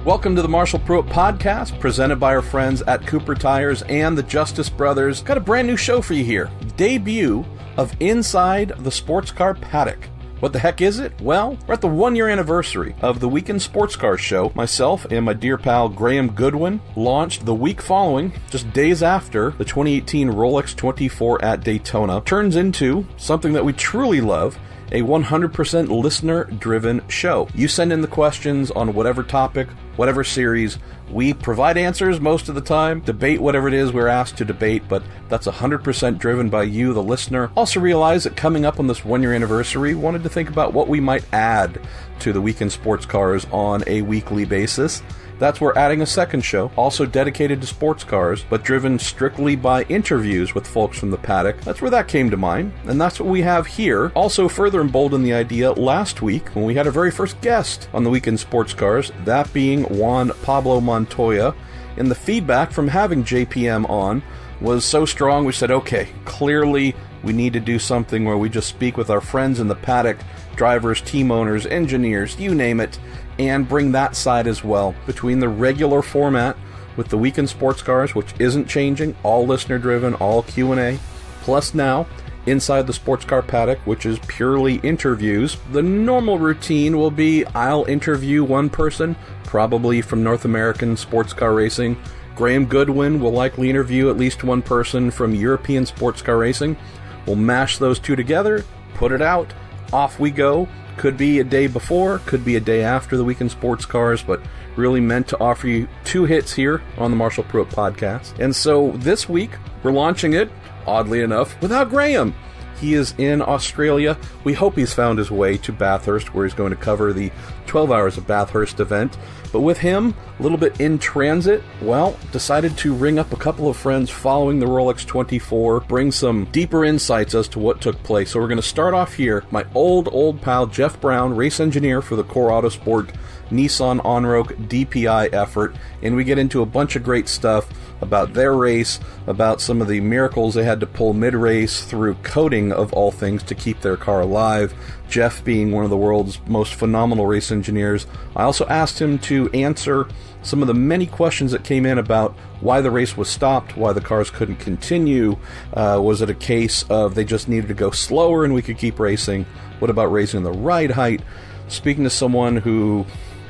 Welcome to the Marshall Pruett Podcast, presented by our friends at Cooper Tires and the Justice Brothers. Got a brand new show for you here. Debut of Inside the Sports Car Paddock. What the heck is it? Well, we're at the 1-year anniversary of the Weekend Sports Car Show. Myself and my dear pal Graham Goodwin launched the week following, just days after, the 2018 Rolex 24 at Daytona. Turns into something that we truly love, a 100% listener-driven show. You send in the questions on whatever topic, whatever series. We provide answers most of the time, debate whatever it is we're asked to debate, but that's 100% driven by you, the listener. Also realize that coming up on this 1-year anniversary, wanted to think about what we might add to the Weekend Sports Cars on a weekly basis. That's where adding a second show, also dedicated to sports cars, but driven strictly by interviews with folks from the paddock. That's where that came to mind, and that's what we have here. Also further emboldened the idea last week when we had our very first guest on the Weekend Sports Cars, that being Juan Pablo Montoya. And the feedback from having JPM on was so strong, we said, okay, clearly we need to do something where we just speak with our friends in the paddock, drivers, team owners, engineers, you name it, and bring that side as well. Between the regular format with the Weekend Sports Cars, which isn't changing, all listener-driven, all Q&A, plus now Inside the Sports Car Paddock, which is purely interviews. The normal routine will be I'll interview one person, probably from North American sports car racing. Graham Goodwin will likely interview at least one person from European sports car racing. We'll mash those two together, put it out, off we go. Could be a day before, could be a day after the Weekend Sports Cars, but really meant to offer you two hits here on the Marshall Pruett Podcast. And so this week, we're launching it, oddly enough, without Graham. He is in Australia. We hope he's found his way to Bathurst, where he's going to cover the 12 Hours of Bathurst event. But with him, a little bit in transit, well, decided to ring up a couple of friends following the Rolex 24, bring some deeper insights as to what took place. So we're going to start off here. My old pal, Jeff Braun, race engineer for the Core Autosport Nissan Onroak DPi effort, and we get into a bunch of great stuff about their race, about some of the miracles they had to pull mid-race through coating of all things to keep their car alive. Jeff being one of the world's most phenomenal race engineers. I also asked him to answer some of the many questions that came in about why the race was stopped, why the cars couldn't continue. Was it a case of they just needed to go slower and we could keep racing? What about racing the ride height? Speaking to someone who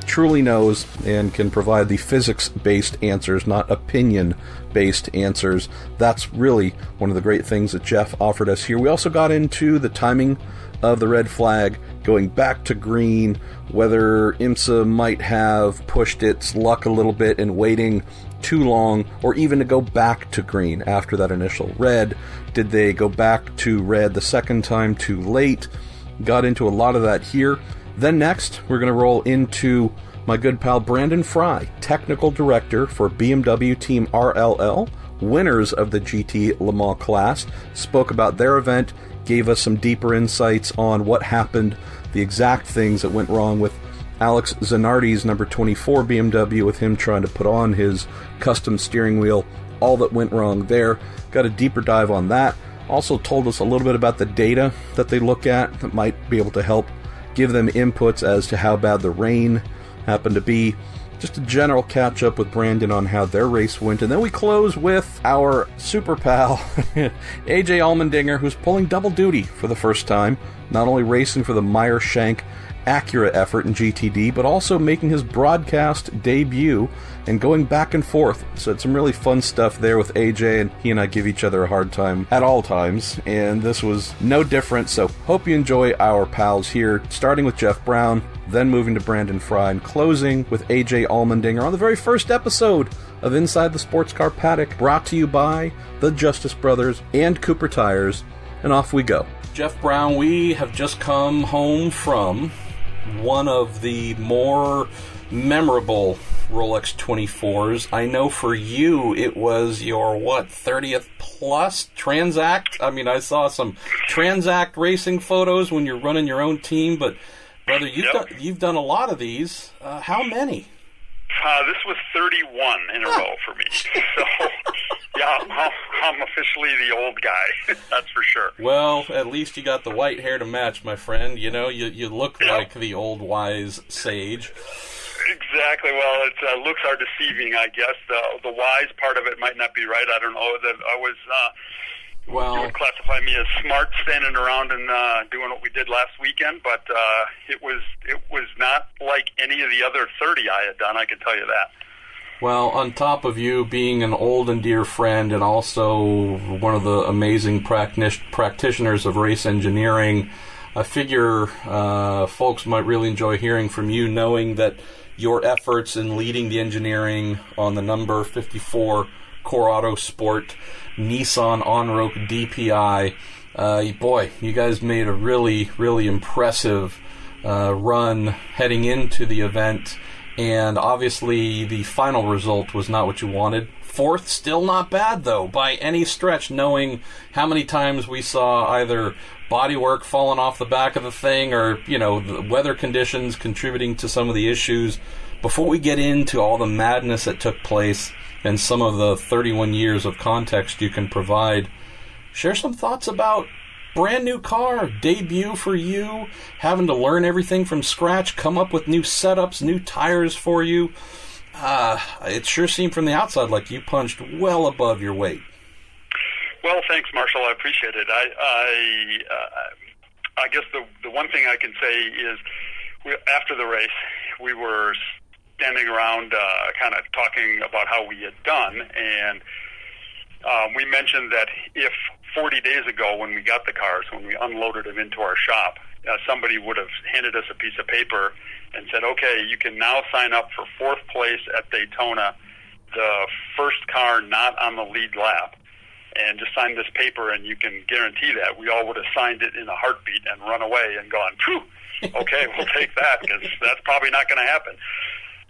truly knows and can provide the physics-based answers, not opinion-based answers. That's really one of the great things that Jeff offered us here. We also got into the timing of the red flag, going back to green, whether IMSA might have pushed its luck a little bit in waiting too long, or even to go back to green after that initial red. Did they go back to red the second time too late? Got into a lot of that here. Then next, we're going to roll into my good pal Brandon Fry, Technical Director for BMW Team RLL, winners of the GT Le Mans class, spoke about their event, gave us some deeper insights on what happened, the exact things that went wrong with Alex Zanardi's number 24 BMW, with him trying to put on his custom steering wheel, all that went wrong there. Got a deeper dive on that. Also told us a little bit about the data that they look at that might be able to help give them inputs as to how bad the rain happened to be. Just a general catch up with Brandon on how their race went. And then we close with our super pal, AJ Allmendinger, who's pulling double duty for the first time. Not only racing for the Meyer Shank Acura effort in GTD, but also making his broadcast debut and going back and forth. So it's some really fun stuff there with AJ, and he and I give each other a hard time at all times, and this was no different. So hope you enjoy our pals here, starting with Jeff Braun, then moving to Brandon Fry, and closing with AJ Allmendinger on the very first episode of Inside the Sports Car Paddock, brought to you by the Justice Brothers and Cooper Tires, and off we go. Jeff Braun, we have just come home from one of the more memorable Rolex 24s. I know for you it was your, 30th plus Transact? I mean, I saw some Transact racing photos when you're running your own team, but brother, you've done a lot of these. How many? This was 31 in a row for me. So, yeah, I'm officially the old guy. That's for sure. Well, at least you got the white hair to match, my friend. You know, you look like the old wise sage. Exactly. Well, looks are deceiving, I guess. The wise part of it might not be right. I don't know. That I was. You would classify me as smart, standing around and doing what we did last weekend, but it was not like any of the other 30 I had done. I can tell you that. Well, on top of you being an old and dear friend and also one of the amazing practitioners of race engineering, I figure folks might really enjoy hearing from you, knowing that your efforts in leading the engineering on the number 54 Core Autosport Nissan Onroak DPi, boy, you guys made a really, really impressive run heading into the event. And obviously the final result was not what you wanted. Fourth, still not bad, though, by any stretch, knowing how many times we saw either bodywork falling off the back of the thing or, the weather conditions contributing to some of the issues. Before we get into all the madness that took place and some of the 31 years of context you can provide, share some thoughts about brand new car, debut for you, having to learn everything from scratch, come up with new setups, new tires for you. It sure seemed from the outside like you punched well above your weight. Well, thanks, Marshall. I appreciate it. I guess the one thing I can say is after the race, we were standing around kind of talking about how we had done, and we mentioned that if 40 days ago when we got the cars, when we unloaded them into our shop, somebody would have handed us a piece of paper and said, okay, you can now sign up for 4th place at Daytona, the first car not on the lead lap, and just sign this paper and you can guarantee that. We all would have signed it in a heartbeat and run away and gone, phew, okay, we'll take that because that's probably not going to happen.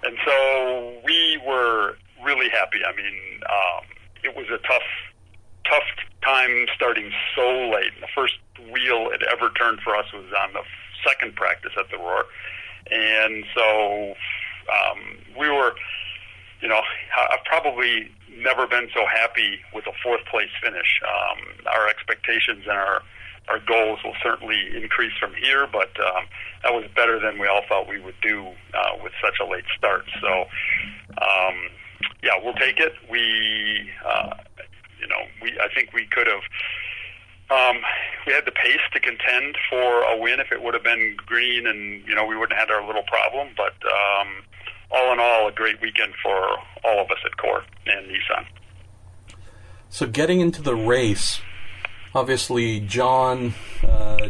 And so we were really happy. I mean, it was a tough time starting so late. The first wheel it ever turned for us was on the second practice at the Roar. And so we were, I've probably never been so happy with a 4th place finish. Our expectations and our goals will certainly increase from here, but that was better than we all thought we would do with such a late start. So, yeah, we'll take it. I think we could have, we had the pace to contend for a win if it would have been green and, we wouldn't have had our little problem. But all in all, a great weekend for all of us at Core and Nissan. So getting into the race, obviously John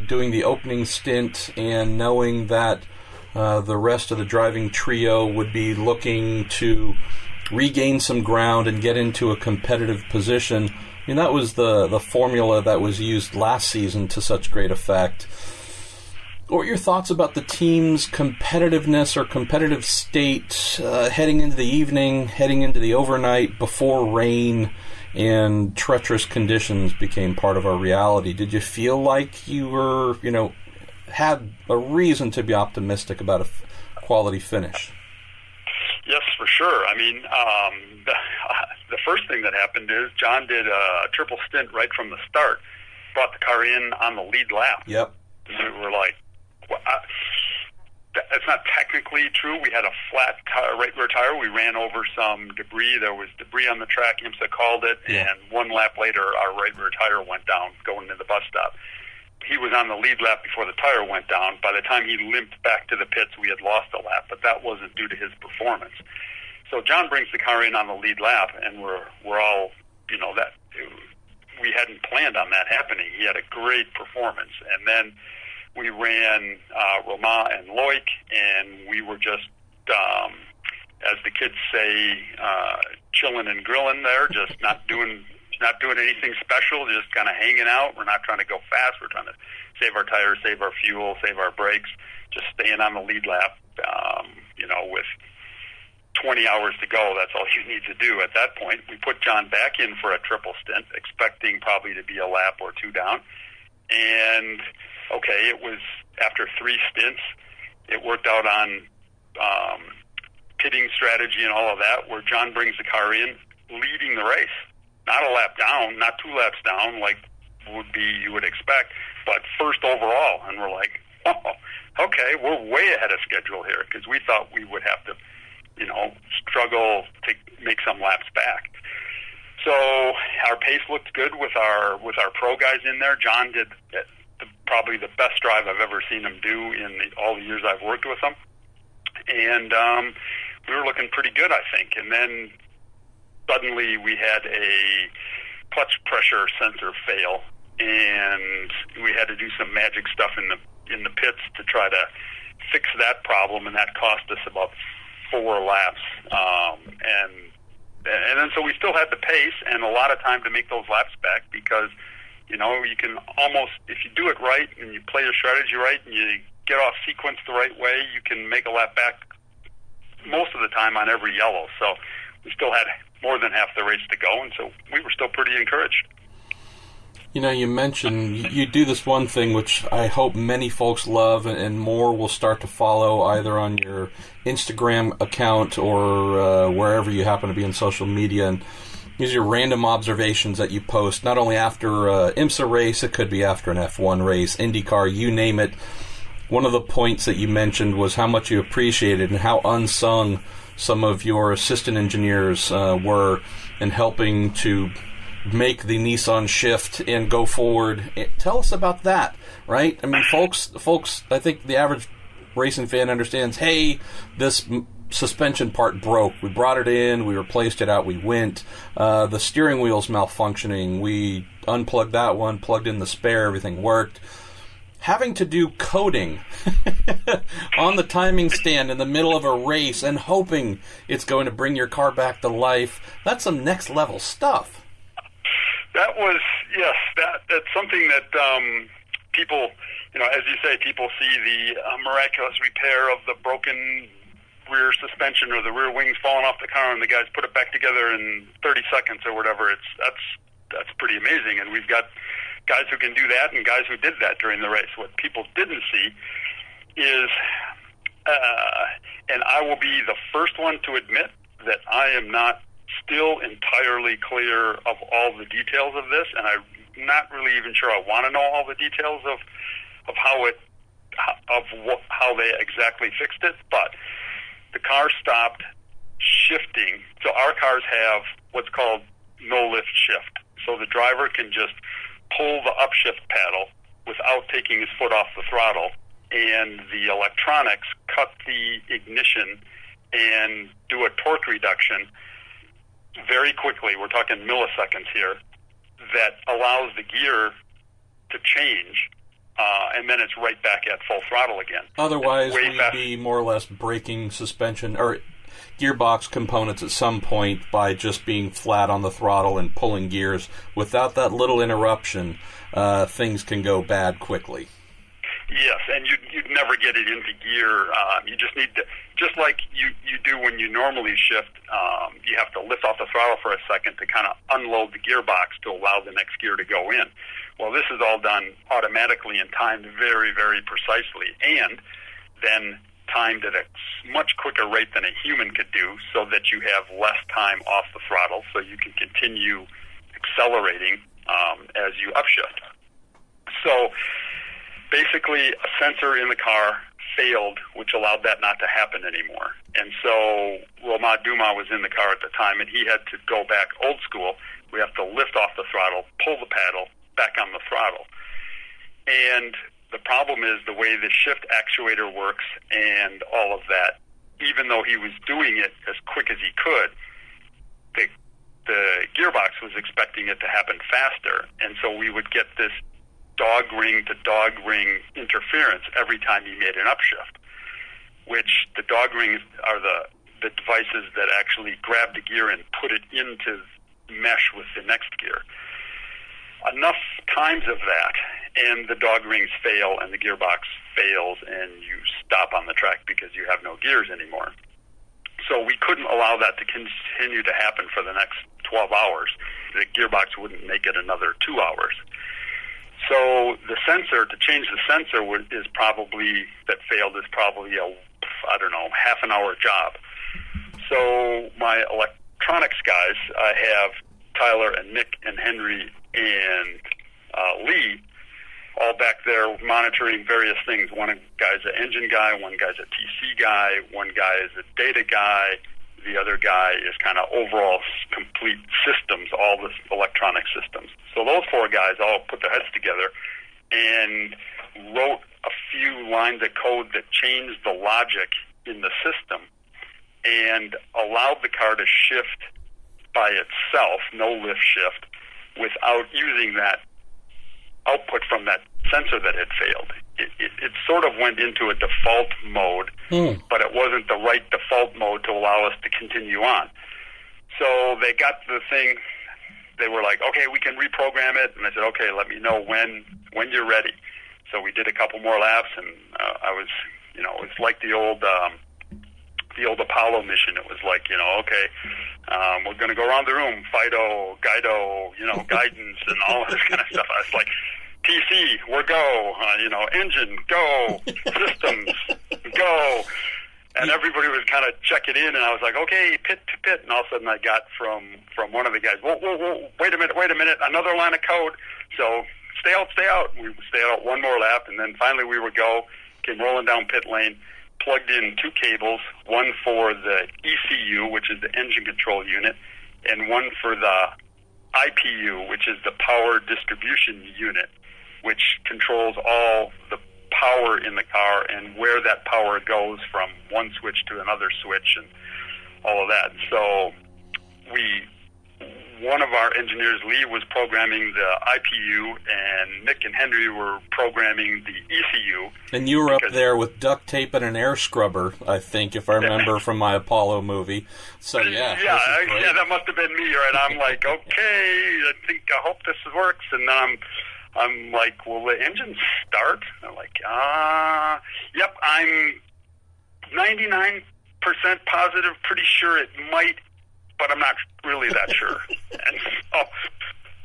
doing the opening stint and knowing that the rest of the driving trio would be looking to regain some ground and get into a competitive position. I mean, that was the formula that was used last season to such great effect. What are your thoughts about the team's competitiveness or competitive state heading into the evening, heading into the overnight, before rain and treacherous conditions became part of our reality? Did you feel like you were, had a reason to be optimistic about a quality finish? Yes, for sure. I mean, the first thing that happened is John did a triple stint right from the start, brought the car in on the lead lap. Yep. And we were like, well, that's not technically true. We had a flat right rear tire. We ran over some debris. There was debris on the track, IMSA called it, and one lap later, our right rear tire went down going to the bus stop. He was on the lead lap before the tire went down. By the time he limped back to the pits, we had lost a lap, but that wasn't due to his performance. So John brings the car in on the lead lap, and we're all, that we hadn't planned on that happening. He had a great performance, and then we ran Romain and Loic, and we were just, as the kids say, chilling and grilling there, just not doing anything special, just kind of hanging out. We're not trying to go fast. We're trying to save our tires, save our fuel, save our brakes, just staying on the lead lap. With 20 hours to go, that's all you need to do at that point. We put John back in for a triple stint, expecting probably to be a lap or two down. And, okay, it was after 3 stints, it worked out on pitting strategy and all of that, where John brings the car in, leading the race. Not a lap down, not 2 laps down like you would expect, but first overall. And we're like, oh, okay, we're way ahead of schedule here, because we thought we would have to struggle to make some laps back. So our pace looked good with our pro guys in there. John did probably the best drive I've ever seen him do in all the years I've worked with him. And we were looking pretty good, I think. And then suddenly we had a clutch pressure sensor fail, and we had to do some magic stuff in the pits to try to fix that problem, and that cost us about 4 laps. And then so we still had the pace and a lot of time to make those laps back, because you can almost, if you do it right and you play your strategy right and you get off sequence the right way, you can make a lap back most of the time on every yellow. So we still had more than half the race to go, and so we were still pretty encouraged. You mentioned you do this one thing which I hope many folks love, and more will start to follow either on your Instagram account or wherever you happen to be in social media. And these are your random observations that you post, not only after an IMSA race, it could be after an F1 race, IndyCar, you name it. One of the points that you mentioned was how much you appreciated and how unsung some of your assistant engineers were in helping to make the Nissan shift and go forward. Tell us about that, right? I mean, folks, I think the average racing fan understands, hey, this suspension part broke. We brought it in, we replaced it out, we went. The steering wheel's malfunctioning. We unplugged that one, plugged in the spare, everything worked. Having to do coding on the timing stand in the middle of a race and hoping it's going to bring your car back to life, that's some next level stuff. That was, yes, that's something that people, as you say, people see the miraculous repair of the broken rear suspension or the rear wings falling off the car, and the guys put it back together in 30 seconds or whatever. That's pretty amazing, and we've got guys who can do that and guys who did that during the race. What people didn't see is, and I will be the first one to admit that I am not still entirely clear of all the details of this, and I'm not really even sure I want to know all the details of how they exactly fixed it. But the car stopped shifting. So our cars have what's called no lift shift. So the driver can just pull the upshift paddle without taking his foot off the throttle, and the electronics cut the ignition and do a torque reduction very quickly. We're talking milliseconds here. That allows the gear to change, and then it's right back at full throttle again. Otherwise, we'd be more or less breaking suspension or gearbox components at some point by just being flat on the throttle and pulling gears. Without that little interruption, things can go bad quickly. Yes, and you'd never get it into gear. You just need to, just like you do when you normally shift, you have to lift off the throttle for a second to kind of unload the gearbox to allow the next gear to go in. Well, this is all done automatically and timed very, very precisely, and then timed at a much quicker rate than a human could do, so that you have less time off the throttle, so you can continue accelerating as you upshift. So basically, a sensor in the car failed, which allowed that not to happen anymore. And so Romain Dumas was in the car at the time, and he had to go back old school. We have to lift off the throttle, pull the paddle, back on the throttle. And the problem is the way the shift actuator works and all of that, even though he was doing it as quick as he could, the gearbox was expecting it to happen faster. And so we would get this dog ring to dog ring interference every time he made an upshift, which the dog rings are the devices that actually grab the gear and put it into mesh with the next gear. Enough times of that, and the dog rings fail and the gearbox fails, and you stop on the track because you have no gears anymore. So we couldn't allow that to continue to happen for the next 12 hours. The gearbox wouldn't make it another 2 hours. So the sensor, to change the sensor is probably a half an hour job. So my electronics guys, I have Tyler and Nick and Henry and Lee, all back there monitoring various things. One guy's an engine guy, one guy's a TC guy, one guy is a data guy, the other guy is kind of overall complete systems, all the electronic systems. So those four guys all put their heads together and wrote a few lines of code that changed the logic in the system and allowed the car to shift by itself, no lift shift, without using that output from that sensor that had failed. It sort of went into a default mode, but it wasn't the right default mode to allow us to continue on. So they got the thing, they were like, okay, we can reprogram it, and I said, okay, let me know when you're ready. So we did a couple more laps, and I was, it's like the old Apollo mission. It was like, okay, we're going to go around the room, Fido, Guido, guidance, and all this kind of stuff. I was like, TC, we're go, engine, go, systems, go. And everybody was kind of checking in, and I was like, okay, pit to pit. And all of a sudden I got from one of the guys, whoa, wait a minute, another line of code. So stay out. We stayed out one more lap, and then finally we would go, came rolling down pit lane, plugged in two cables, one for the ECU, which is the engine control unit, and one for the IPU, which is the power distribution unit, which controls all the power in the car and where that power goes from one switch to another switch and all of that. So one of our engineers, Lee, was programming the IPU, and Nick and Henry were programming the ECU. And you were up there with duct tape and an air scrubber, I think, if I remember from my Apollo movie. So yeah, that must have been me, right? I'm like, okay, I hope this works, and then I'm like, will the engine start? I'm like, yep, I'm 99% positive, pretty sure it might, but I'm not really that sure.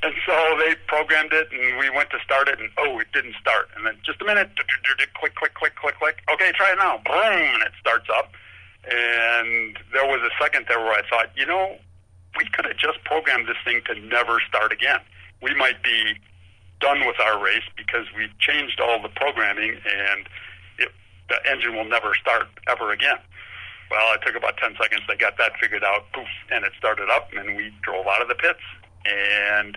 And so they programmed it, and we went to start it, and it didn't start. And then just a minute, click. Okay, try it now. Boom, and it starts up. And there was a second there where I thought, we could have just programmed this thing to never start again. We might be done with our race because we've changed all the programming, and the engine will never start ever again. Well, it took about 10 seconds. They got that figured out, poof, and it started up, and we drove out of the pits, and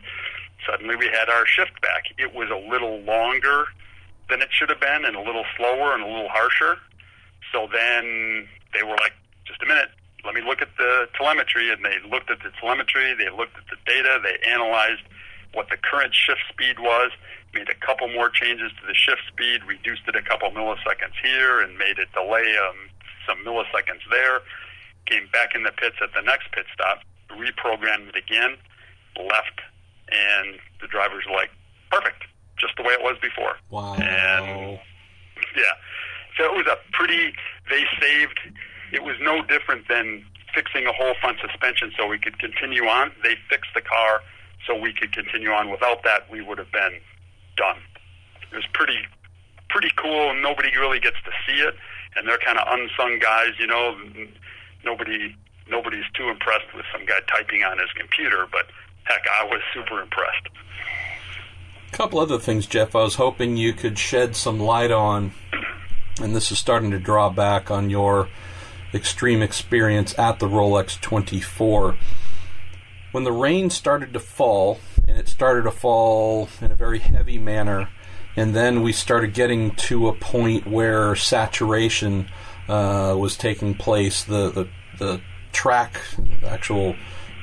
suddenly we had our shift back. It was a little longer than it should have been, and a little slower and a little harsher. So then they were like, just a minute, let me look at the telemetry, and they looked at the telemetry, they looked at the data, they analyzed what the current shift speed was, made a couple more changes to the shift speed, reduced it a couple milliseconds here, and made it delay some milliseconds there, came back in the pits at the next pit stop, reprogrammed it again, left, and the drivers were like, perfect, just the way it was before. Wow. And, yeah. So it was it was no different than fixing a whole front suspension so we could continue on. They fixed the car so we could continue on. Without that, we would have been done. It was pretty cool, and nobody really gets to see it. And they're kind of unsung guys, Nobody's too impressed with some guy typing on his computer, but heck, I was super impressed. A couple other things, Jeff, I was hoping you could shed some light on, and this is starting to draw back on your extreme experience at the Rolex 24. When the rain started to fall, and it started to fall in a very heavy manner, and then we started getting to a point where saturation was taking place. The track, actual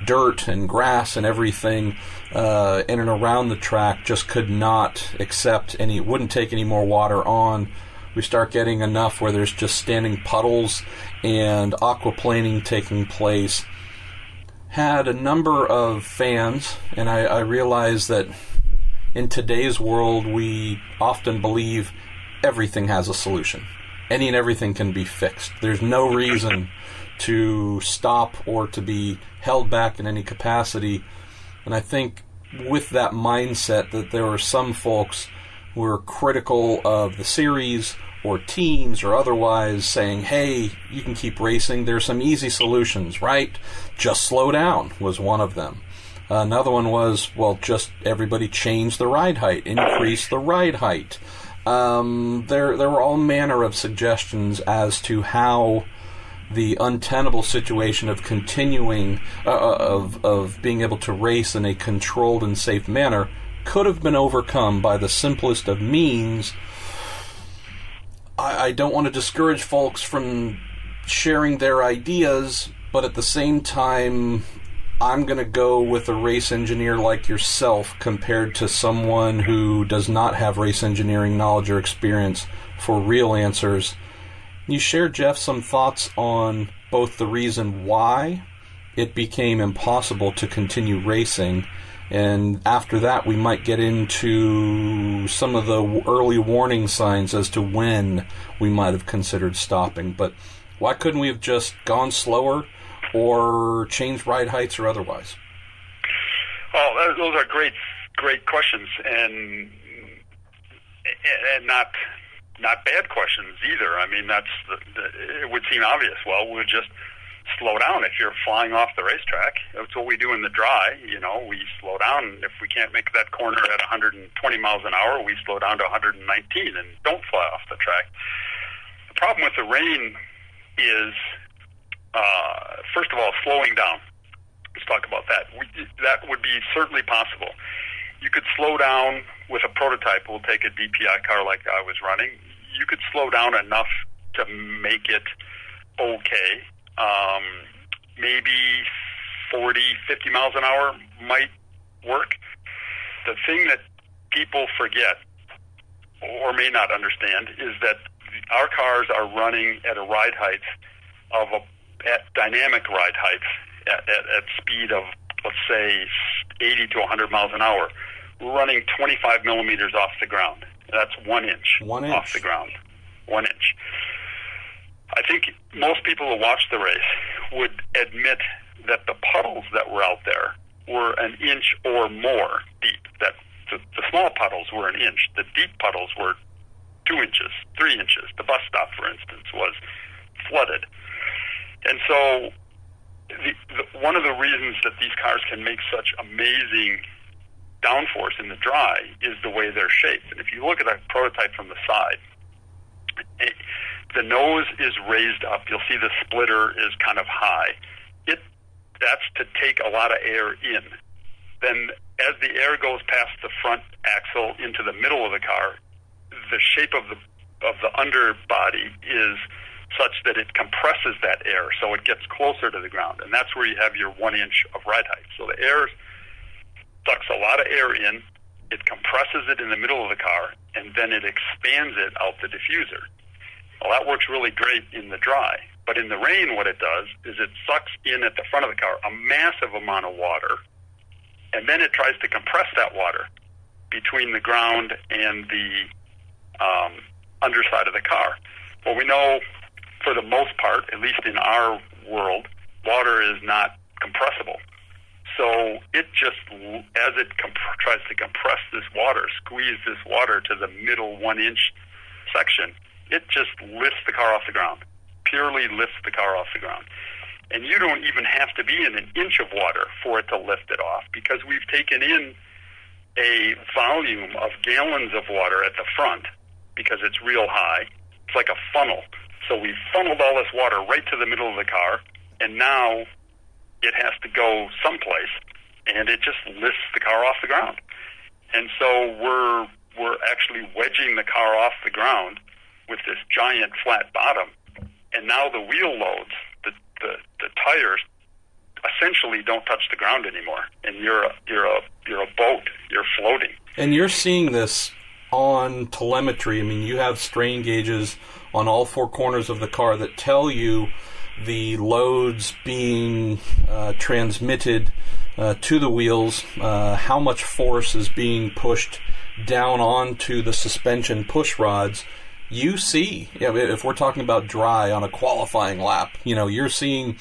dirt and grass and everything in and around the track just could not accept wouldn't take any more water on. We start getting enough where there's just standing puddles and aquaplaning taking place. Had a number of fans, and I realized that in today's world, we often believe everything has a solution. Any and everything can be fixed. There's no reason to stop or to be held back in any capacity. And I think with that mindset that there are some folks who are critical of the series or teams or otherwise saying, hey, you can keep racing. There's some easy solutions, right? Just slow down was one of them. Another one was, well, just everybody change the ride height, increase the ride height. There were all manner of suggestions as to how the untenable situation of continuing, of being able to race in a controlled and safe manner could have been overcome by the simplest of means. I don't want to discourage folks from sharing their ideas, but at the same time, I'm going to go with a race engineer like yourself compared to someone who does not have race engineering knowledge or experience for real answers. You shared, Jeff, some thoughts on both the reason why it became impossible to continue racing, and after that we might get into some of the early warning signs as to when we might have considered stopping. But why couldn't we have just gone slower or changed ride heights or otherwise? Oh, those are great questions, and not bad questions either. I mean, it would seem obvious. Well, we'll just slow down if you're flying off the racetrack. That's what we do in the dry. We slow down. If we can't make that corner at 120 miles an hour, we slow down to 119 and don't fly off the track. The problem with the rain is, first of all, slowing down. Let's talk about that. That would be certainly possible. You could slow down with a prototype. We'll take a DPi car like I was running. You could slow down enough to make it okay. Maybe 40, 50 miles an hour might work. The thing that people forget or may not understand is that our cars are running at a ride height at dynamic ride heights at speed of, let's say, 80 to 100 miles an hour. We're running 25 millimeters off the ground. That's 1 inch off the ground. 1 inch. I think most people who watch the race would admit that the puddles that were out there were an inch or more deep. That the small puddles were an inch. The deep puddles were 2 inches, 3 inches. The bus stop, for instance, was flooded. And so one of the reasons that these cars can make such amazing downforce in the dry is the way they're shaped. And if you look at a prototype from the side, the nose is raised up. You'll see the splitter is kind of high. That's to take a lot of air in. Then as the air goes past the front axle into the middle of the car, the shape of the underbody is such that it compresses that air so it gets closer to the ground. And that's where you have your 1 inch of ride height. So the air sucks a lot of air in, it compresses it in the middle of the car, and then it expands it out the diffuser. Well, that works really great in the dry. But in the rain, what it does is it sucks in at the front of the car a massive amount of water, and then it tries to compress that water between the ground and the underside of the car. Well, we know for the most part, at least in our world, water is not compressible. So it just, as it tries to compress this water, squeeze this water to the middle 1 inch section, it just lifts the car off the ground, purely lifts the car off the ground. And you don't even have to be in an inch of water for it to lift it off, because we've taken in a volume of gallons of water at the front because it's real high. It's like a funnel. So we've funneled all this water right to the middle of the car, and now it has to go someplace, and it just lifts the car off the ground. And so we're actually wedging the car off the ground with this giant flat bottom, and now the wheel loads, the tires, essentially don't touch the ground anymore, and you're a boat. You're floating. And you're seeing this on telemetry. I mean, you have strain gauges on all four corners of the car that tell you the loads being transmitted to the wheels, how much force is being pushed down onto the suspension push rods. You see, if we're talking about dry on a qualifying lap, you're seeing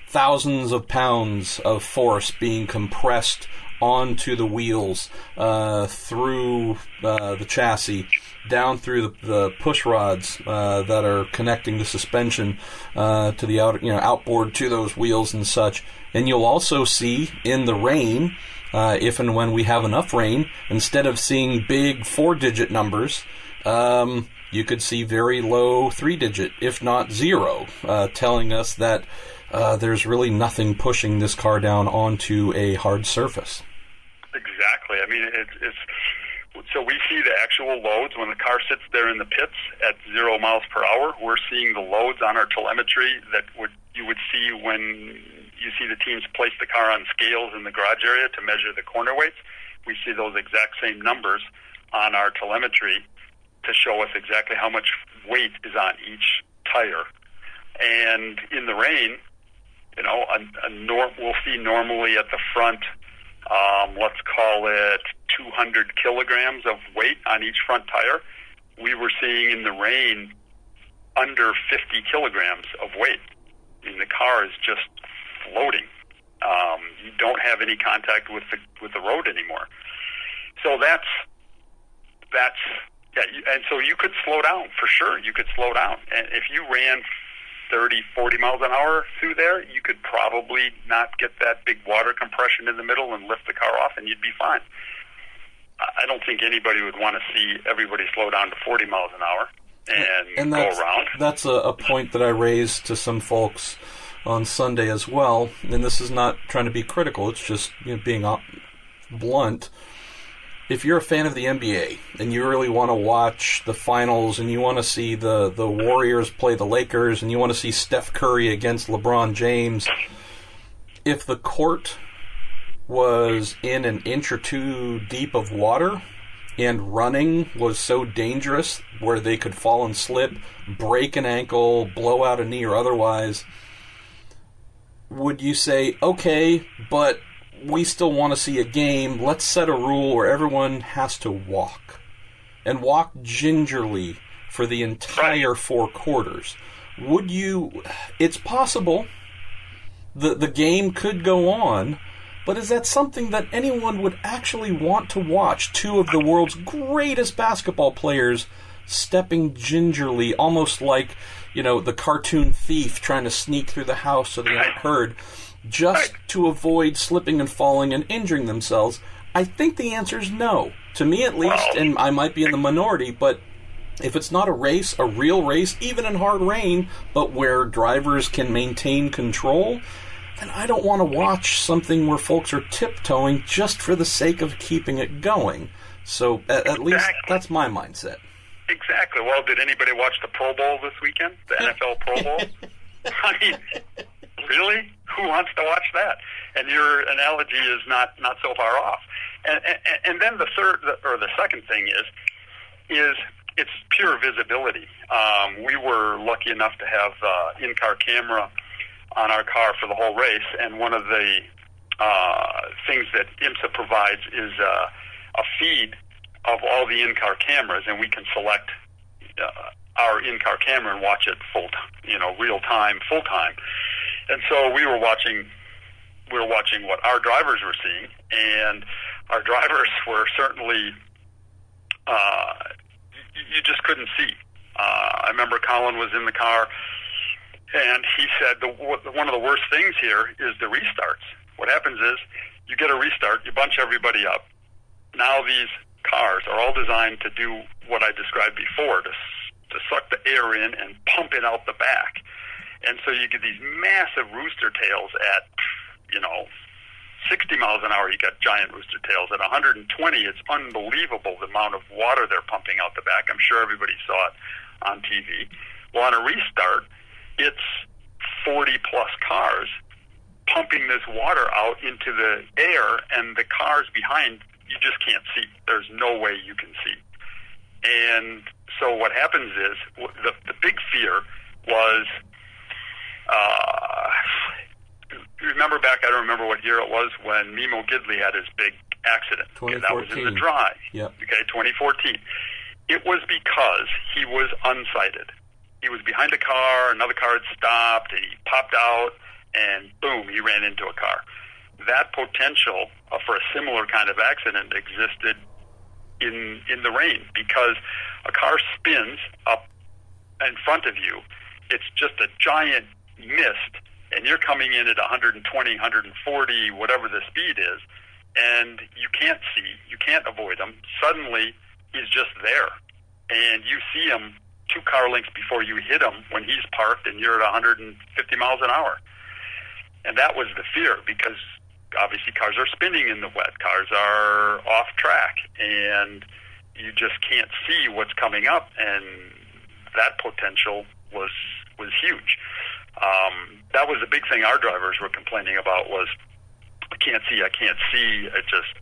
thousands of pounds of force being compressed onto the wheels, through the chassis, down through the push rods that are connecting the suspension to the outboard to those wheels and such. And you'll also see in the rain, if and when we have enough rain, instead of seeing big 4-digit numbers, you could see very low 3-digit, if not 0, telling us that there's really nothing pushing this car down onto a hard surface. Exactly. I mean, it's so we see the actual loads when the car sits there in the pits at 0 miles per hour. We're seeing the loads on our telemetry that you would see when you see the teams place the car on scales in the garage area to measure the corner weights. We see those exact same numbers on our telemetry to show us exactly how much weight is on each tire. And in the rain, we'll see normally at the front, let's call it 200 kilograms of weight on each front tire. We were seeing in the rain under 50 kilograms of weight. I mean, the car is just floating. You don't have any contact with the road anymore. So that's and so you could slow down, for sure. You could slow down. And if you ran 30, 40 miles an hour through there, you could probably not get that big water compression in the middle and lift the car off, and you'd be fine. I don't think anybody would want to see everybody slow down to 40 miles an hour and go around. That's a point that I raised to some folks on Sunday as well, and this is not trying to be critical, it's just being blunt. If you're a fan of the NBA and you really want to watch the finals and you want to see the Warriors play the Lakers and you want to see Steph Curry against LeBron James, if the court was in an inch or two deep of water and running was so dangerous where they could fall and slip, break an ankle, blow out a knee or otherwise, would you say, okay, but we still want to see a game, let's set a rule where everyone has to walk, and walk gingerly for the entire 4 quarters? Would you... It's possible the game could go on, but is that something that anyone would actually want to watch? 2 of the world's greatest basketball players stepping gingerly, almost like, the cartoon thief trying to sneak through the house so they aren't heard, just to avoid slipping and falling and injuring themselves? I think the answer is no. To me, at least, and I might be in the minority, but if it's not a race, a real race, even in hard rain, but where drivers can maintain control, then I don't want to watch something where folks are tiptoeing just for the sake of keeping it going. So at least that's my mindset. Exactly. Well, did anybody watch the Pro Bowl this weekend? The NFL Pro Bowl? I mean, really? Who wants to watch that? And your analogy is not so far off. And then the second thing is it's pure visibility. We were lucky enough to have in-car camera on our car for the whole race, and one of the things that IMSA provides is a feed of all the in-car cameras, and we can select our in-car camera and watch it real time, full time. And so we were watching what our drivers were seeing, and our drivers were certainly you just couldn't see. I remember Colin was in the car, and he said one of the worst things here is the restarts. What happens is you get a restart, you bunch everybody up. Now these cars are all designed to do what I described before, to suck the air in and pump it out the back. And so you get these massive rooster tails at, 60 miles an hour, you got giant rooster tails. At 120, it's unbelievable the amount of water they're pumping out the back. I'm sure everybody saw it on TV. Well, on a restart, it's 40-plus cars pumping this water out into the air, and the cars behind, you just can't see. There's no way you can see. And so what happens is, the big fear was, remember back, I don't remember what year it was, when Mimo Gidley had his big accident. 2014. And that was in the dry. Yep. Okay, 2014. It was because he was unsighted. He was behind a car, another car had stopped, and he popped out, and boom, he ran into a car. that potential for a similar kind of accident existed in the rain, because a car spins up in front of you. It's just a giant mist, and you're coming in at 120, 140, whatever the speed is, and you can't see, you can't avoid him. Suddenly, he's just there, and you see him 2 car lengths before you hit him when he's parked and you're at 150 miles an hour. And that was the fear, because obviously cars are spinning in the wet, cars are off track, and you just can't see what's coming up, and that potential was huge. That was the big thing our drivers were complaining about, was I can't see. It just,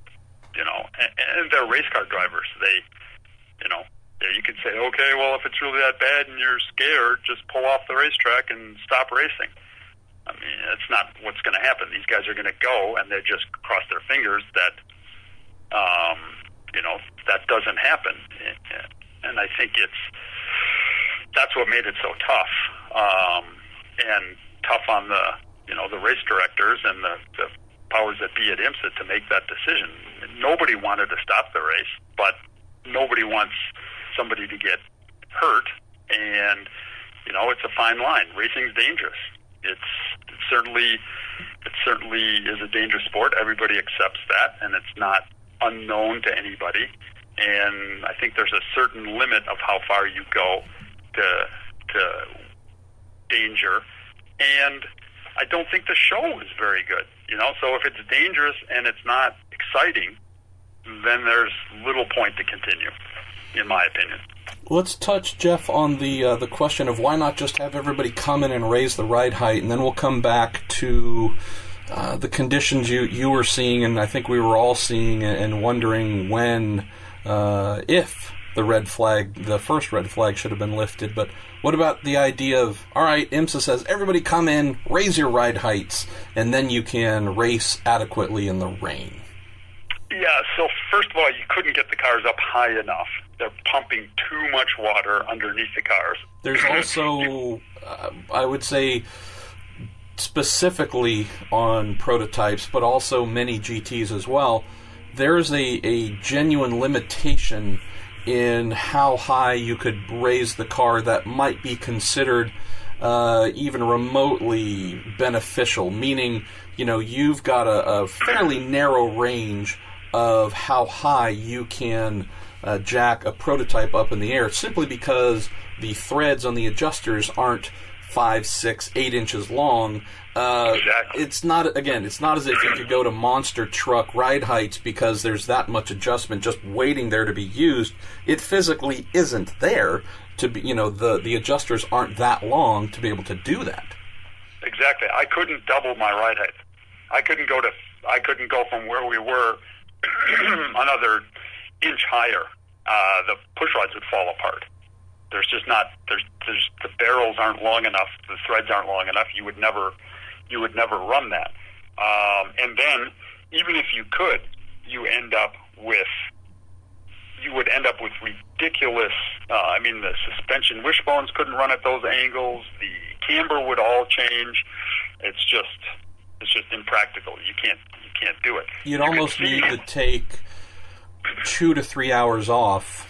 and they're race car drivers. They, you could say, okay, well, if it's really that bad and you're scared, just pull off the racetrack and stop racing. I mean, it's not what's going to happen. These guys are going to go, and they just cross their fingers that, that doesn't happen. And I think that's what made it so tough, and tough on the race directors and the powers that be at IMSA to make that decision. Nobody wanted to stop the race, but nobody wants somebody to get hurt, and it's a fine line. Racing's dangerous. It certainly is a dangerous sport. Everybody accepts that, and it's not unknown to anybody. And I think there's a certain limit of how far you go to danger. And I don't think the show is very good. So if it's dangerous and it's not exciting, then there's little point to continue, in my opinion. Let's touch, Jeff, on the question of why not just have everybody come in and raise the ride height, and then we'll come back to the conditions you were seeing, and I think we were all seeing, and wondering when, if the first red flag should have been lifted. But what about the idea of, all right, IMSA says everybody come in, raise your ride heights, and then you can race adequately in the rain? Yeah, so first of all, you couldn't get the cars up high enough. They're pumping too much water underneath the cars. There's also, I would say, specifically on prototypes, but also many GTs as well, there's a genuine limitation in how high you could raise the car that might be considered even remotely beneficial, meaning, you've got a fairly narrow range of how high you can jack a prototype up in the air, simply because the threads on the adjusters aren't 5, 6, 8 inches long. Exactly. It's not as if you could go to monster truck ride heights because there's that much adjustment just waiting there to be used. It physically isn't there to be, the adjusters aren't that long to be able to do that. Exactly. I couldn't double my ride height. I couldn't go from where we were another inch higher. The push rods would fall apart. There's just not. There's the barrels aren't long enough. The threads aren't long enough. You would never run that. And then, even if you could, you would end up with ridiculous. The suspension wishbones couldn't run at those angles. The camber would all change. It's just impractical. You can't do it. You'd almost need to take 2 to 3 hours off.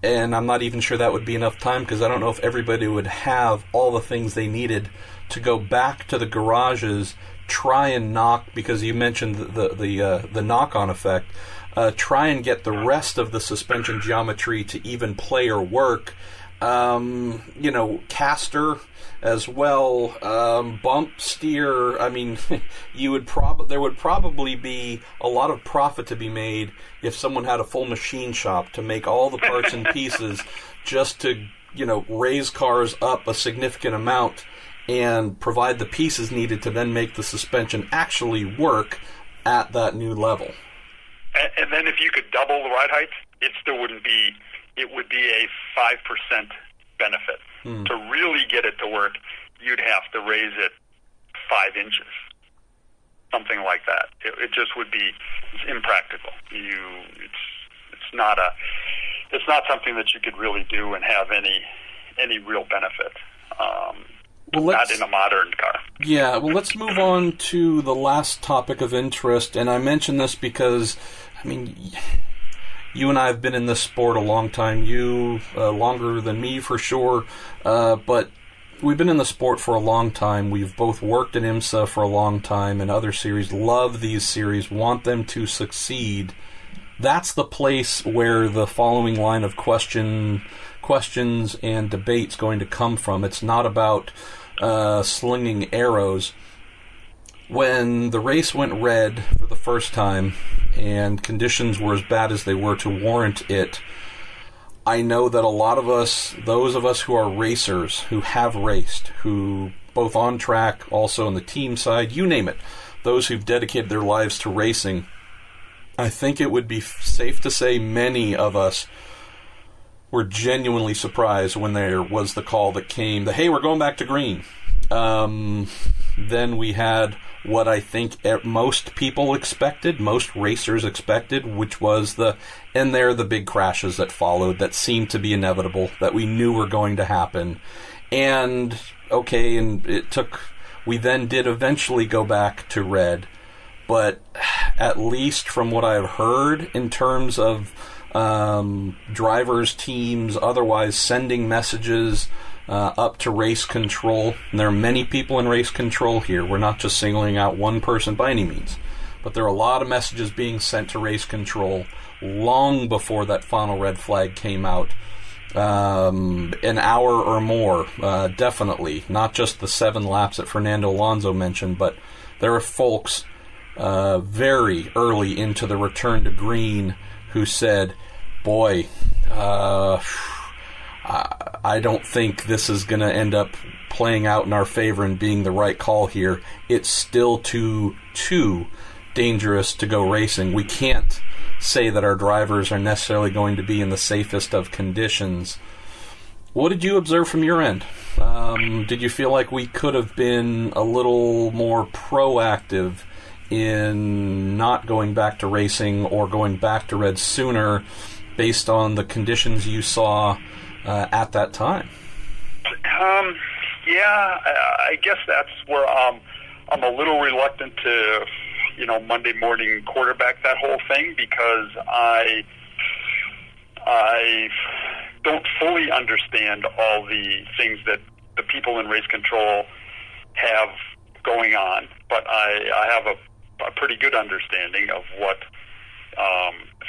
And I'm not even sure that would be enough time, because I don't know if everybody would have all the things they needed to go back to the garages, try and knock, because you mentioned the knock-on effect, try and get the rest of the suspension geometry to even play or work. Caster as well, bump, steer. I mean, there would probably be a lot of profit to be made if someone had a full machine shop to make all the parts and pieces just to, raise cars up a significant amount and provide the pieces needed to then make the suspension actually work at that new level. And then if you could double the ride height, it still wouldn't be. It would be a 5% benefit. To really get it to work, you'd have to raise it 5 inches, something like that. It just would be impractical. It's not something that you could really do and have any real benefit. Not in a modern car. Yeah, well, let's move on to the last topic of interest, and I mention this because, I mean, you and I have been in this sport a long time. You, longer than me for sure, but we've been in the sport for a long time. We've both worked in IMSA for a long time and other series, love these series, want them to succeed. That's the place where the following line of questions and debate's going to come from. It's not about slinging arrows. When the race went red for the first time and conditions were as bad as they were to warrant it, I know that a lot of us, those of us who are racers, who have raced, who both on track, also on the team side, you name it, those who've dedicated their lives to racing, I think it would be safe to say many of us were genuinely surprised when there was the call that came, hey, we're going back to green. Then we had what I think most people expected, most racers expected, which was the big crashes that followed, that seemed to be inevitable, that we knew were going to happen. And, okay, and we then did eventually go back to red, but at least from what I've heard in terms of drivers, teams, otherwise sending messages up to race control. And there are many people in race control here. We're not just singling out one person by any means. But there are a lot of messages being sent to race control long before that final red flag came out. An hour or more, definitely. Not just the 7 laps that Fernando Alonso mentioned, but there are folks very early into the return to green who said, boy, I don't think this is going to end up playing out in our favor and being the right call here. It's still too dangerous to go racing. We can't say that our drivers are necessarily going to be in the safest of conditions. What did you observe from your end? Did you feel like we could have been a little more proactive in not going back to racing or going back to red sooner based on the conditions you saw at that time? Yeah, I guess that's where I'm a little reluctant to, Monday morning quarterback that whole thing, because I don't fully understand all the things that the people in race control have going on, but I have a pretty good understanding of what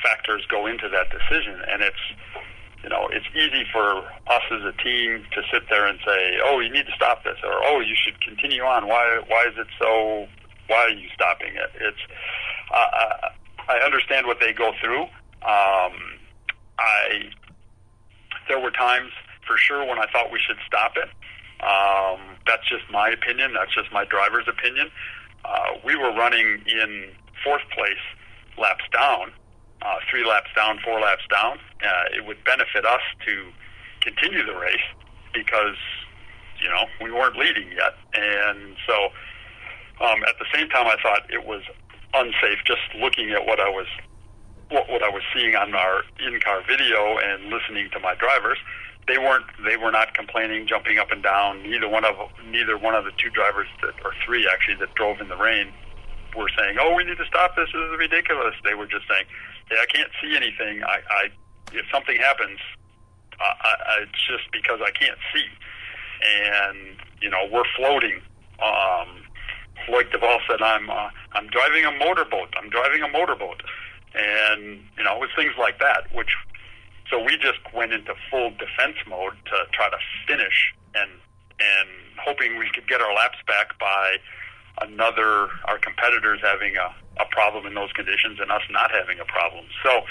factors go into that decision, and it's easy for us as a team to sit there and say, oh, you need to stop this, or oh, you should continue on. Why is it so? Why are you stopping it? It's I understand what they go through. There were times for sure when I thought we should stop it. That's just my opinion. That's just my driver's opinion. We were running in 4th place laps down, 3 laps down, 4 laps down. It would benefit us to continue the race because, we weren't leading yet. And so at the same time, I thought it was unsafe just looking at what I was seeing on our in-car video and listening to my drivers. They were not complaining, jumping up and down. Neither one of the 2 drivers or 3 actually that drove in the rain were saying, "Oh, we need to stop this. This is ridiculous." They were just saying, "Hey, I can't see anything. If something happens, it's just because I can't see." And we're floating. Like Duvall said, I'm driving a motorboat. I'm driving a motorboat, and it was things like that. So we just went into full defense mode to try to finish, and hoping we could get our laps back by our competitors having a problem in those conditions and us not having a problem. So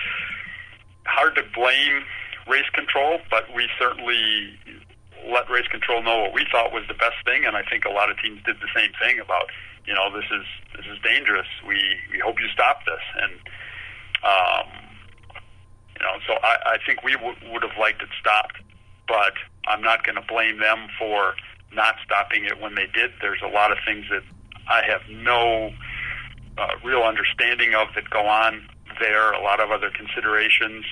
hard to blame race control, but we certainly let race control know what we thought was the best thing, and I think a lot of teams did the same thing about, this is dangerous. We hope you stop this, and so I think we would have liked it stopped, but I'm not going to blame them for not stopping it when they did. There's a lot of things that I have no real understanding of that go on there, a lot of other considerations.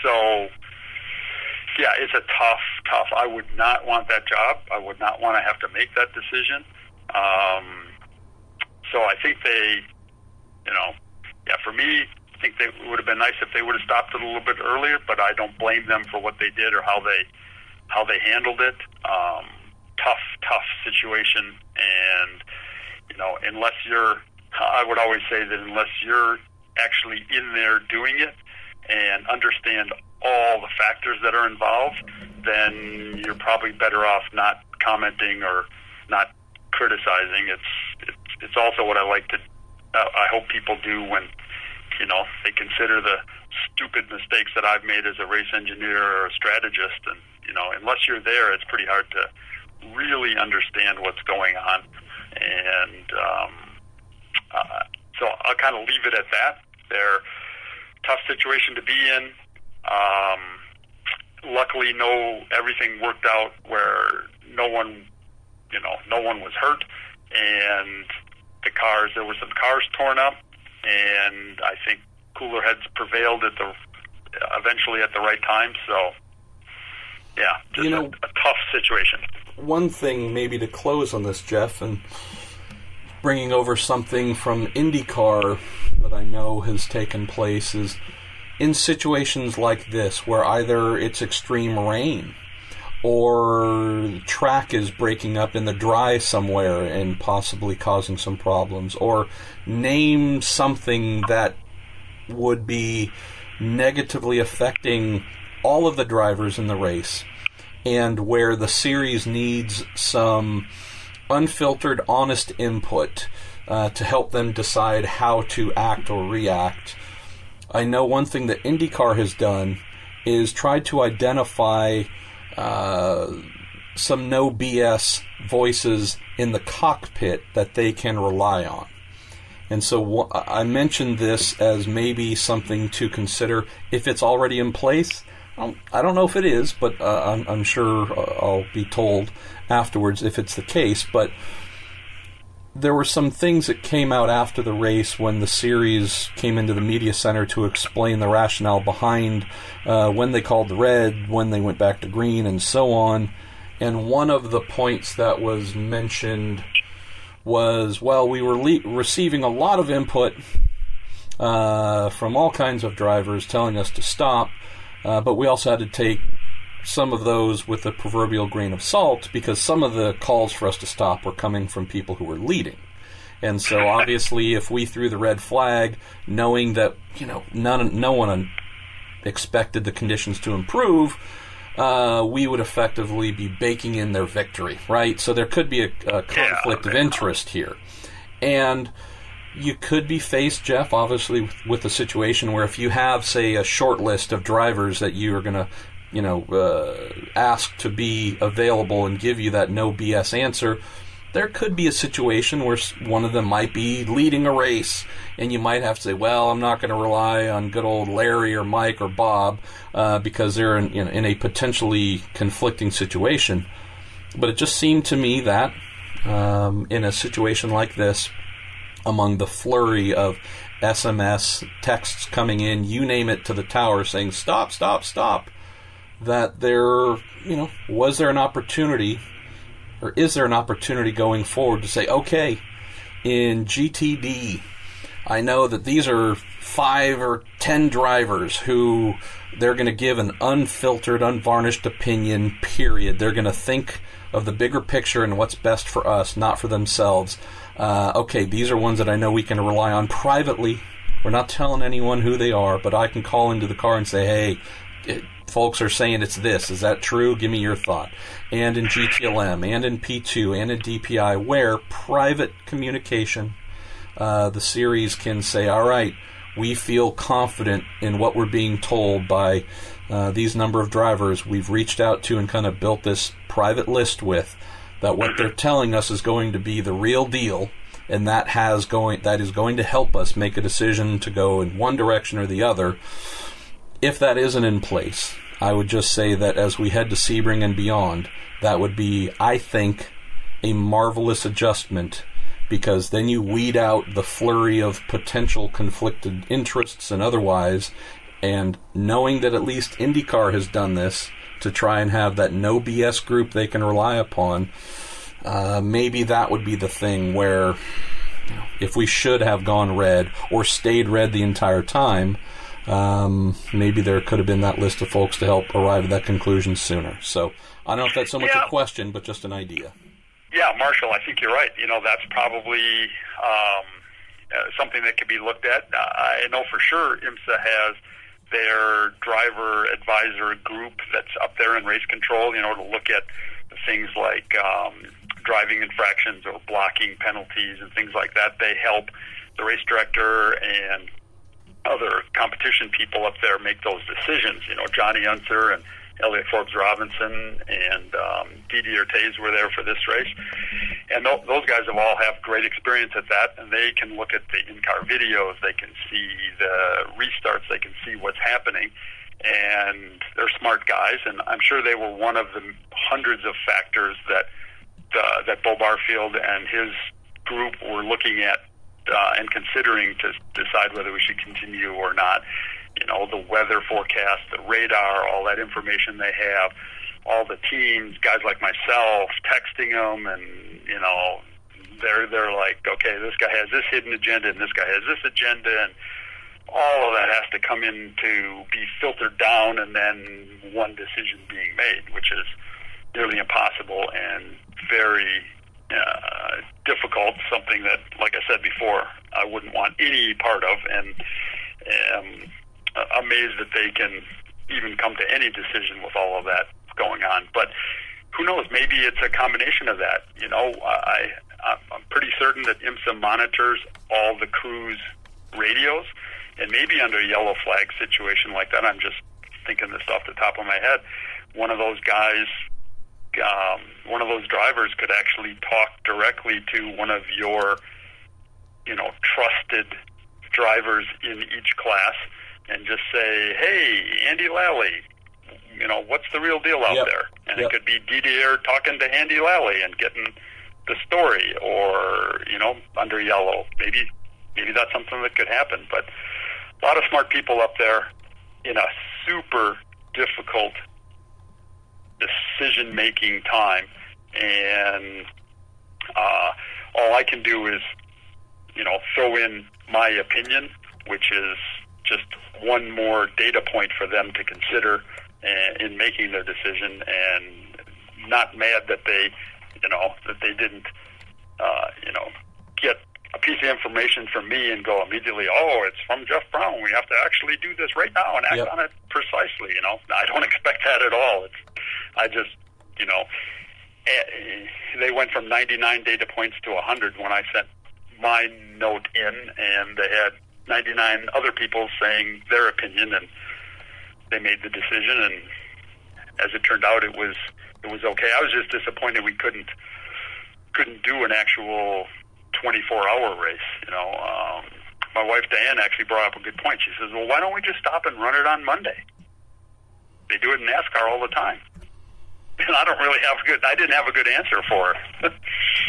So, yeah, it's a tough. I would not want that job. I would not want to have to make that decision. So I think for me, I think it would have been nice if they would have stopped it a little bit earlier, but I don't blame them for what they did or how they handled it. Tough situation, and I would always say that unless you're actually in there doing it and understand all the factors that are involved, then you're probably better off not commenting or not criticizing. It's also what I hope people do when they consider the stupid mistakes that I've made as a race engineer or a strategist, and unless you're there, it's pretty hard to really understand what's going on. And so I'll kind of leave it at that. They're a tough situation to be in. Luckily, everything worked out where no one was hurt, and there were some cars torn up, and I think cooler heads prevailed eventually at the right time. So, yeah, just a tough situation. One thing maybe to close on this, Jeff, and bringing over something from IndyCar that I know has taken place, is in situations like this where either it's extreme rain or the track is breaking up in the dry somewhere and possibly causing some problems, or name something that would be negatively affecting all of the drivers in the race, and where the series needs some unfiltered, honest input to help them decide how to act or react. I know one thing that IndyCar has done is tried to identify some no BS voices in the cockpit that they can rely on. And so I mentioned this as maybe something to consider if it's already in place. I don't know if it is, but I'm sure I'll be told afterwards if it's the case. But there were some things that came out after the race when the series came into the media center to explain the rationale behind when they called the red, when they went back to green, and so on. And one of the points that was mentioned was, well, we were receiving a lot of input from all kinds of drivers telling us to stop, but we also had to take some of those with a proverbial grain of salt, because some of the calls for us to stop were coming from people who were leading. And so obviously if we threw the red flag, knowing that no one expected the conditions to improve, we would effectively be baking in their victory, right? So there could be a conflict of interest here. And you could be faced, Jeff, obviously, with a situation where if you have, say, a short list of drivers that you are going to ask to be available and give you that no BS answer, there could be a situation where one of them might be leading a race, and you might have to say, well, I'm not going to rely on good old Larry or Mike or Bob because they're in a potentially conflicting situation. But it just seemed to me that in a situation like this, among the flurry of SMS, texts coming in, you name it, to the tower saying, stop, stop, stop, that was there an opportunity, or is there an opportunity going forward to say, okay, in GTD, I know that these are 5 or 10 drivers who they're going to give an unfiltered, unvarnished opinion, period. They're going to think of the bigger picture and what's best for us, not for themselves. Okay, these are ones that I know we can rely on privately. We're not telling anyone who they are, but I can call into the car and say, hey, folks are saying it's this. Is that true? Give me your thought. And in GTLM, and in P2, and in DPi, where private communication, the series can say, all right, we feel confident in what we're being told by these number of drivers we've reached out to and kind of built this private list with, that what they're telling us is going to be the real deal, and that is going to help us make a decision to go in one direction or the other. If that isn't in place, I would just say that as we head to Sebring and beyond, that would be, I think, a marvelous adjustment, because then you weed out the flurry of potential conflicted interests and otherwise, and knowing that at least IndyCar has done this to try and have that no BS group they can rely upon, maybe that would be the thing where, if we should have gone red or stayed red the entire time, maybe there could have been that list of folks to help arrive at that conclusion sooner. So I don't know if that's so much a question, but just an idea. Yeah, Marshall, I think you're right. That's probably something that could be looked at. I know for sure IMSA has their driver advisor group that's up there in race control, to look at things like driving infractions or blocking penalties and things like that. They help the race director and other competition people up there make those decisions. Johnny Unser and Elliot Forbes-Robinson and Didier Tays were there for this race. And those guys all have great experience at that, and they can look at the in-car videos, they can see the restarts, they can see what's happening, and they're smart guys, and I'm sure they were one of the hundreds of factors that Bo Barfield and his group were looking at and considering to decide whether we should continue or not. The weather forecast, the radar, all that information they have, all the teams, guys like myself, texting them, and they're like, okay, this guy has this hidden agenda, and this guy has this agenda, and all of that has to come in to be filtered down, and then one decision being made, which is nearly impossible and very difficult. Something that, like I said before, I wouldn't want any part of, and amazed that they can even come to any decision with all of that going on. But who knows? Maybe it's a combination of that. I'm pretty certain that IMSA monitors all the crew's radios, and maybe under a yellow flag situation like that, I'm just thinking this off the top of my head, one of those guys, one of those drivers could actually talk directly to one of your, trusted drivers in each class and just say, hey, Andy Lally, what's the real deal out there? And it could be Didier talking to Andy Lally and getting the story, or, under yellow. Maybe that's something that could happen. But a lot of smart people up there in a super difficult decision-making time, and all I can do is, throw in my opinion, which is just one more data point for them to consider in making their decision, and not mad that they didn't, get a piece of information from me and go immediately, oh, it's from Jeff Braun, we have to actually do this right now and act on it precisely. I don't expect that at all. I just, they went from 99 data points to 100 when I sent my note in, and they had 99 other people saying their opinion, and they made the decision, and as it turned out, it was okay. I was just disappointed we couldn't do an actual 24-hour race. My wife Diane actually brought up a good point. She says, well, why don't we just stop and run it on Monday? They do it in NASCAR all the time. And I didn't have a good answer for her.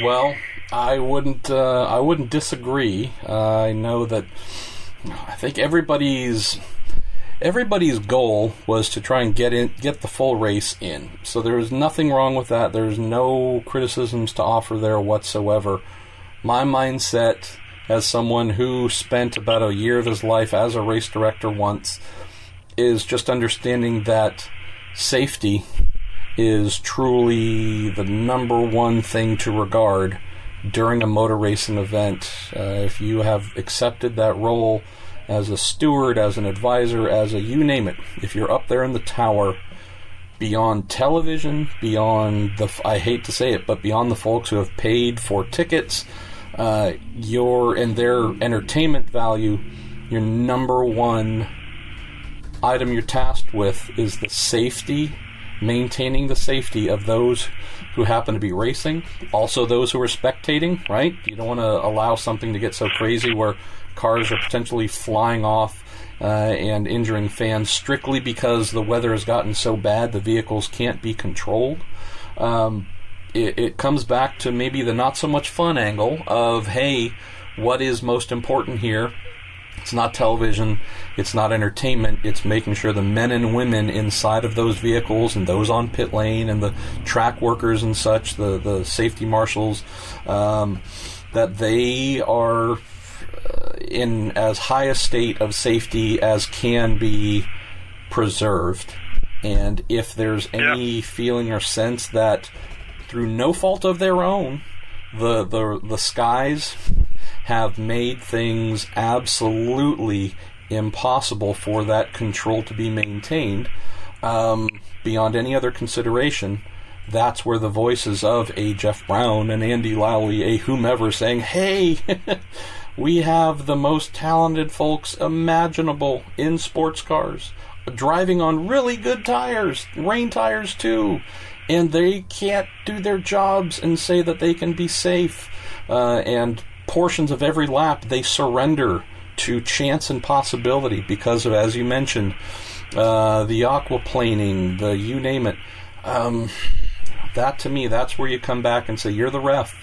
Well, I wouldn't disagree. I know that I think everybody's goal was to try and get the full race in. So there was nothing wrong with that. There's no criticisms to offer there whatsoever. My mindset, as someone who spent about a year of his life as a race director once, is just understanding that safety is truly the number one thing to regard during a motor racing event. If you have accepted that role as a steward, as an advisor, as a you name it, if you're up there in the tower, beyond television, beyond I hate to say it, but beyond the folks who have paid for tickets, and their entertainment value, your number one item you're tasked with is the safety, maintaining the safety of those who happen to be racing, also those who are spectating, right? You don't want to allow something to get so crazy where cars are potentially flying off and injuring fans strictly because the weather has gotten so bad the vehicles can't be controlled. It comes back to maybe the not so much fun angle of, hey, what is most important here? It's not television. It's not entertainment. It's making sure the men and women inside of those vehicles and those on pit lane and the track workers and such, the safety marshals, that they are in as high a state of safety as can be preserved. And if there's any feeling or sense that through no fault of their own, the skies have made things absolutely impossible for that control to be maintained, beyond any other consideration, that's where the voices of a Jeff Braun, an Andy Lowley, a whomever saying, hey, we have the most talented folks imaginable in sports cars, driving on really good tires, rain tires too, and they can't do their jobs and say that they can be safe, and portions of every lap they surrender to chance and possibility because of, as you mentioned, the aquaplaning, the you name it. That to me, that's where you come back and say, you're the ref.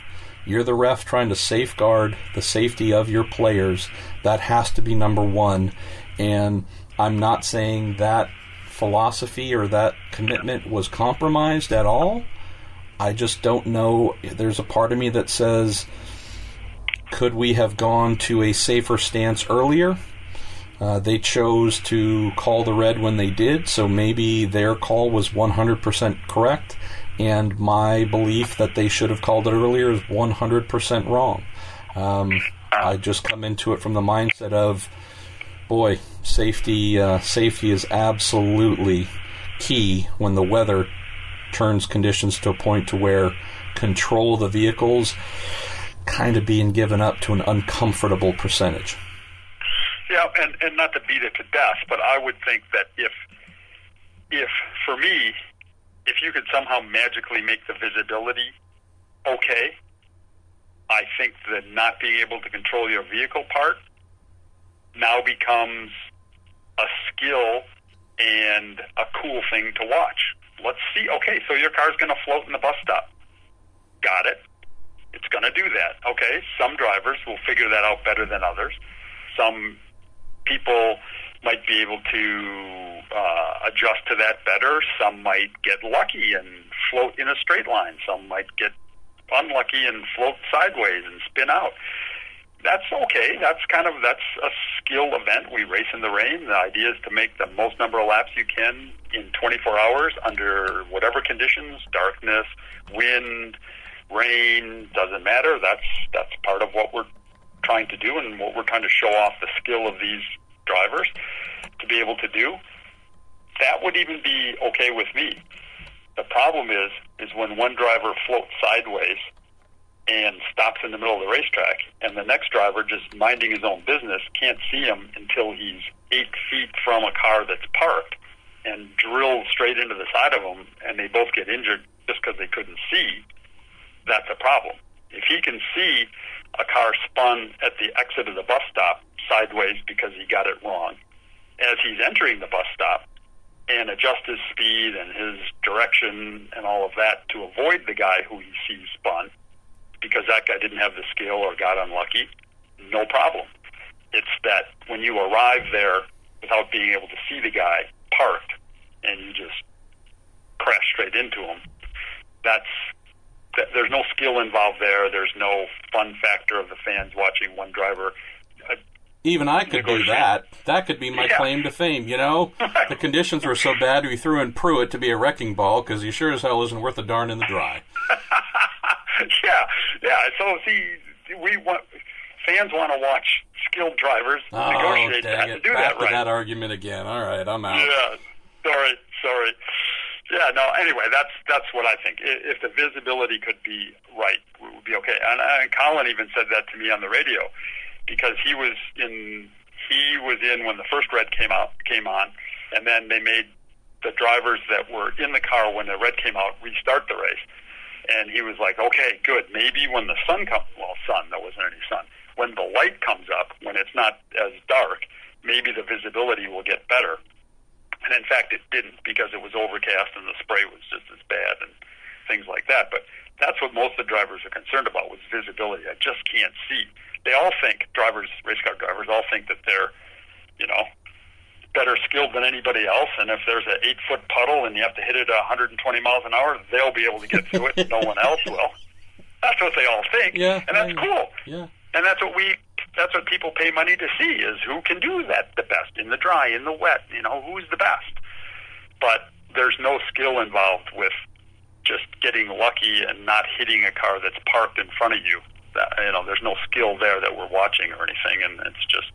You're the ref trying to safeguard the safety of your players. That has to be number one. And I'm not saying that philosophy or that commitment was compromised at all. I just don't know. There's a part of me that says, could we have gone to a safer stance earlier? They chose to call the red when they did, so maybe their call was 100% correct, and my belief that they should have called it earlier is 100% wrong. I just come into it from the mindset of, boy, safety is absolutely key when the weather turns conditions to a point to where control of the vehicles kind of being given up to an uncomfortable percentage. Yeah, and not to beat it to death, but I would think that if for me, if you could somehow magically make the visibility okay, I think that not being able to control your vehicle part now becomes a skill and a cool thing to watch. Let's see, okay, so your car's going to float in the bus stop. Got it. It's going to do that. Okay, some drivers will figure that out better than others. Some people might be able to adjust to that better. Some might get lucky and float in a straight line. Some might get unlucky and float sideways and spin out. That's okay. That's a skill event. We race in the rain. The idea is to make the most number of laps you can in 24 hours under whatever conditions, darkness, wind, rain, doesn't matter. That's part of what we're trying to do and what we're trying to show off the skill of these drivers to be able to do. That would even be okay with me. The problem is when one driver floats sideways and stops in the middle of the racetrack, and the next driver, just minding his own business, can't see him until he's 8 feet from a car that's parked, and drills straight into the side of him, and they both get injured just because they couldn't see. That's a problem. If he can see a car spun at the exit of the bus stop sideways because he got it wrong, as he's entering the bus stop, and adjust his speed and his direction and all of that to avoid the guy who he sees spun, because that guy didn't have the skill or got unlucky, no problem. It's that when you arrive there without being able to see the guy parked and you just crash straight into him, there's no skill involved there. There's no fun factor of the fans watching one driver. Even I could do that. That could be my claim to fame, you know? Right. The conditions were so bad we threw in Pruett to be a wrecking ball because he sure as hell isn't worth a darn in the dry. Yeah. So, see, fans want to watch skilled drivers negotiate that and do Back that right. to that argument again. All right, I'm out. Yeah, sorry. Yeah, no, anyway, that's what I think. If the visibility could be right, it would be okay. And Colin even said that to me on the radio, because he was in when the first red came on, and then they made the drivers that were in the car when the red came out restart the race. And he was like, okay, good. Maybe when the sun comes, there wasn't any sun. When the light comes up, when it's not as dark, maybe the visibility will get better. And in fact, it didn't, because it was overcast and the spray was just as bad and things like that. But that's what most of the drivers are concerned about, was visibility. I just can't see. they all think, race car drivers all think that they're, better skilled than anybody else, and if there's an 8-foot puddle and you have to hit it 120 miles an hour, they'll be able to get through it, no one else will. That's what they all think, and that's cool. Yeah. And that's what people pay money to see, is who can do that the best, in the dry, in the wet, who's the best. But there's no skill involved with just getting lucky and not hitting a car that's parked in front of you. There's no skill there that we're watching or anything, and it's just,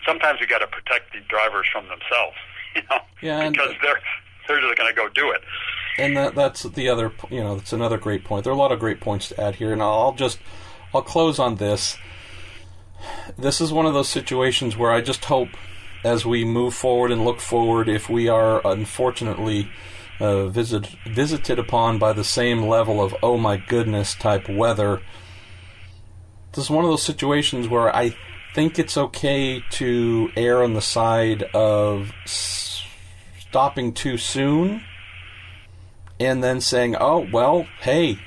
sometimes you got to protect the drivers from themselves, because they're just going to go do it. And that's the other, that's another great point. There are a lot of great points to add here, and I'll close on this. This is one of those situations where I just hope, as we move forward and look forward, if we are unfortunately visited upon by the same level of oh my goodness type weather, this is one of those situations where I think it's okay to err on the side of stopping too soon and then saying, oh, well, hey,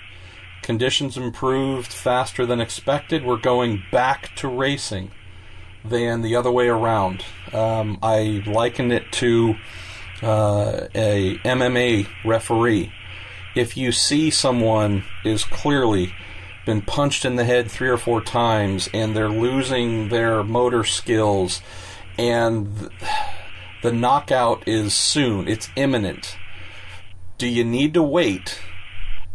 conditions improved faster than expected, we're going back to racing, than the other way around. I liken it to a MMA referee. If you see someone is clearly been punched in the head 3 or 4 times and they're losing their motor skills and the knockout is soon, it's imminent, do you need to wait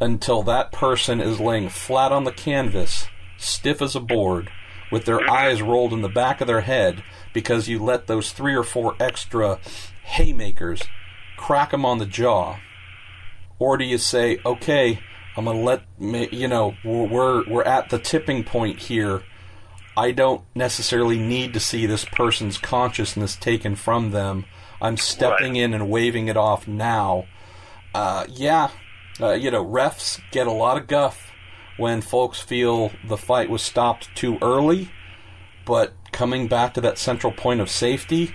until that person is laying flat on the canvas, stiff as a board, with their eyes rolled in the back of their head because you let those 3 or 4 extra haymakers crack them on the jaw? Or do you say, okay, I'm going to we're at the tipping point here. I don't necessarily need to see this person's consciousness taken from them. I'm stepping in and waving it off now. Refs get a lot of guff when folks feel the fight was stopped too early, but coming back to that central point of safety,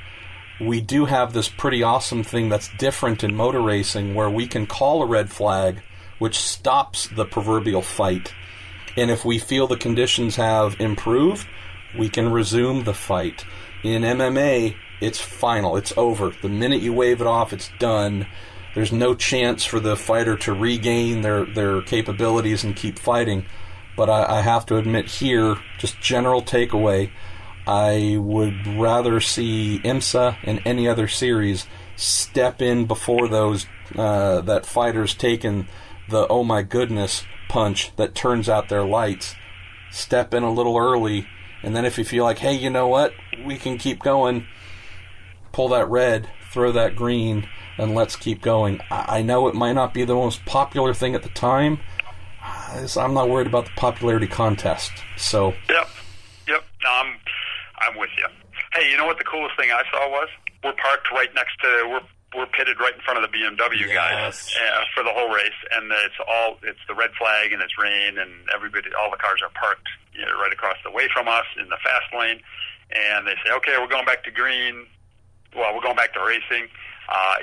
we do have this pretty awesome thing that's different in motor racing where we can call a red flag, which stops the proverbial fight. And if we feel the conditions have improved, we can resume the fight. In MMA, it's final. It's over. The minute you wave it off, it's done. There's no chance for the fighter to regain their capabilities and keep fighting. But I have to admit here, just general takeaway, I would rather see IMSA and any other series step in before those that fighter's taken the oh my goodness punch that turns out their lights. Step in a little early, and then if you feel like, hey, you know what, we can keep going, pull that red, throw that green, and let's keep going. I know it might not be the most popular thing at the time. I'm not worried about the popularity contest. So Yep. No, I'm with you. Hey, you know what the coolest thing I saw was? We're parked right next to, we're pitted right in front of the BMW guys for the whole race, and it's the red flag and it's rain, and all the cars are parked right across the way from us in the fast lane, and they say, okay, we're going back to green. Well, we're going back to racing,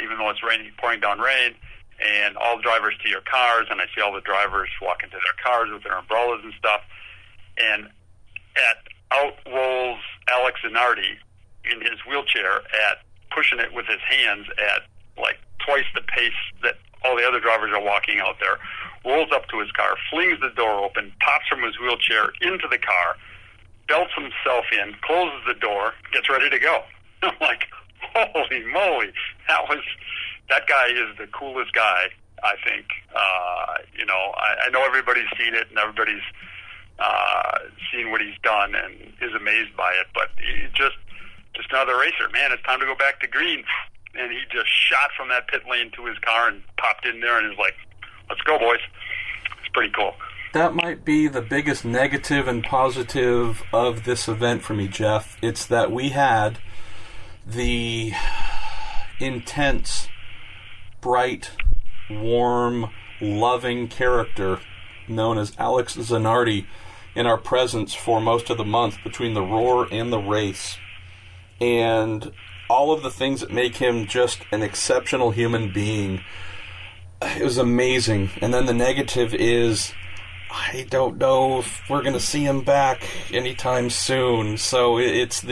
even though it's raining, pouring down rain, and all the drivers to your cars, and I see all the drivers walking to their cars with their umbrellas and stuff, and out rolls Alex Zanardi in his wheelchair pushing it with his hands at like twice the pace that all the other drivers are walking out there, rolls up to his car, flings the door open, pops from his wheelchair into the car, belts himself in, closes the door, gets ready to go. I'm like, holy moly, that guy is the coolest guy, I think. I know everybody's seen it and everybody's seen what he's done and is amazed by it, but he just another racer. Man, it's time to go back to green. And he just shot from that pit lane to his car and popped in there and is like, let's go, boys. It's pretty cool. That might be the biggest negative and positive of this event for me, Jeff. It's that we had the intense, bright, warm, loving character known as Alex Zanardi in our presence for most of the month between the roar and the race. And all of the things that make him just an exceptional human being. It was amazing. And then the negative is I don't know if we're going to see him back anytime soon. So it's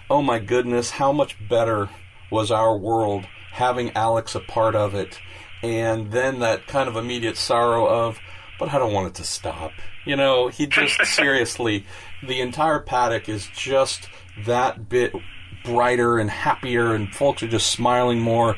oh my goodness, how much better was our world having Alex a part of it. And then that kind of immediate sorrow of, but I don't want it to stop. You know, he just, seriously, the entire paddock is just that bit brighter and happier, and folks are just smiling more.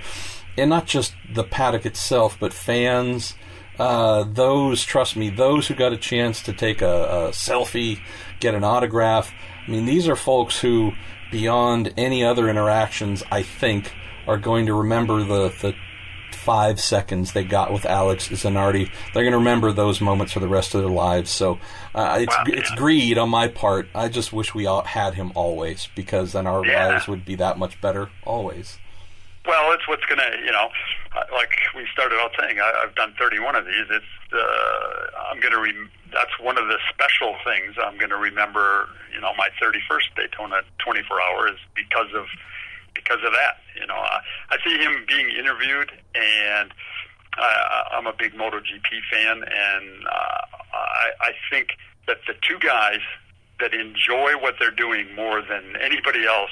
And not just the paddock itself, but fans, trust me, those who got a chance to take a selfie, get an autograph. I mean, these are folks who, beyond any other interactions, I think, are going to remember the 5 seconds they got with Alex Zanardi. They're going to remember those moments for the rest of their lives. So it's greed on my part. I just wish we all had him always, because then our lives would be that much better always. Well, it's what's going to, like we started out saying, I've done 31 of these. That's one of the special things I'm going to remember, my 31st Daytona 24 hours because of that. I see him being interviewed, and I'm a big MotoGP fan, and I think that the two guys that enjoy what they're doing more than anybody else,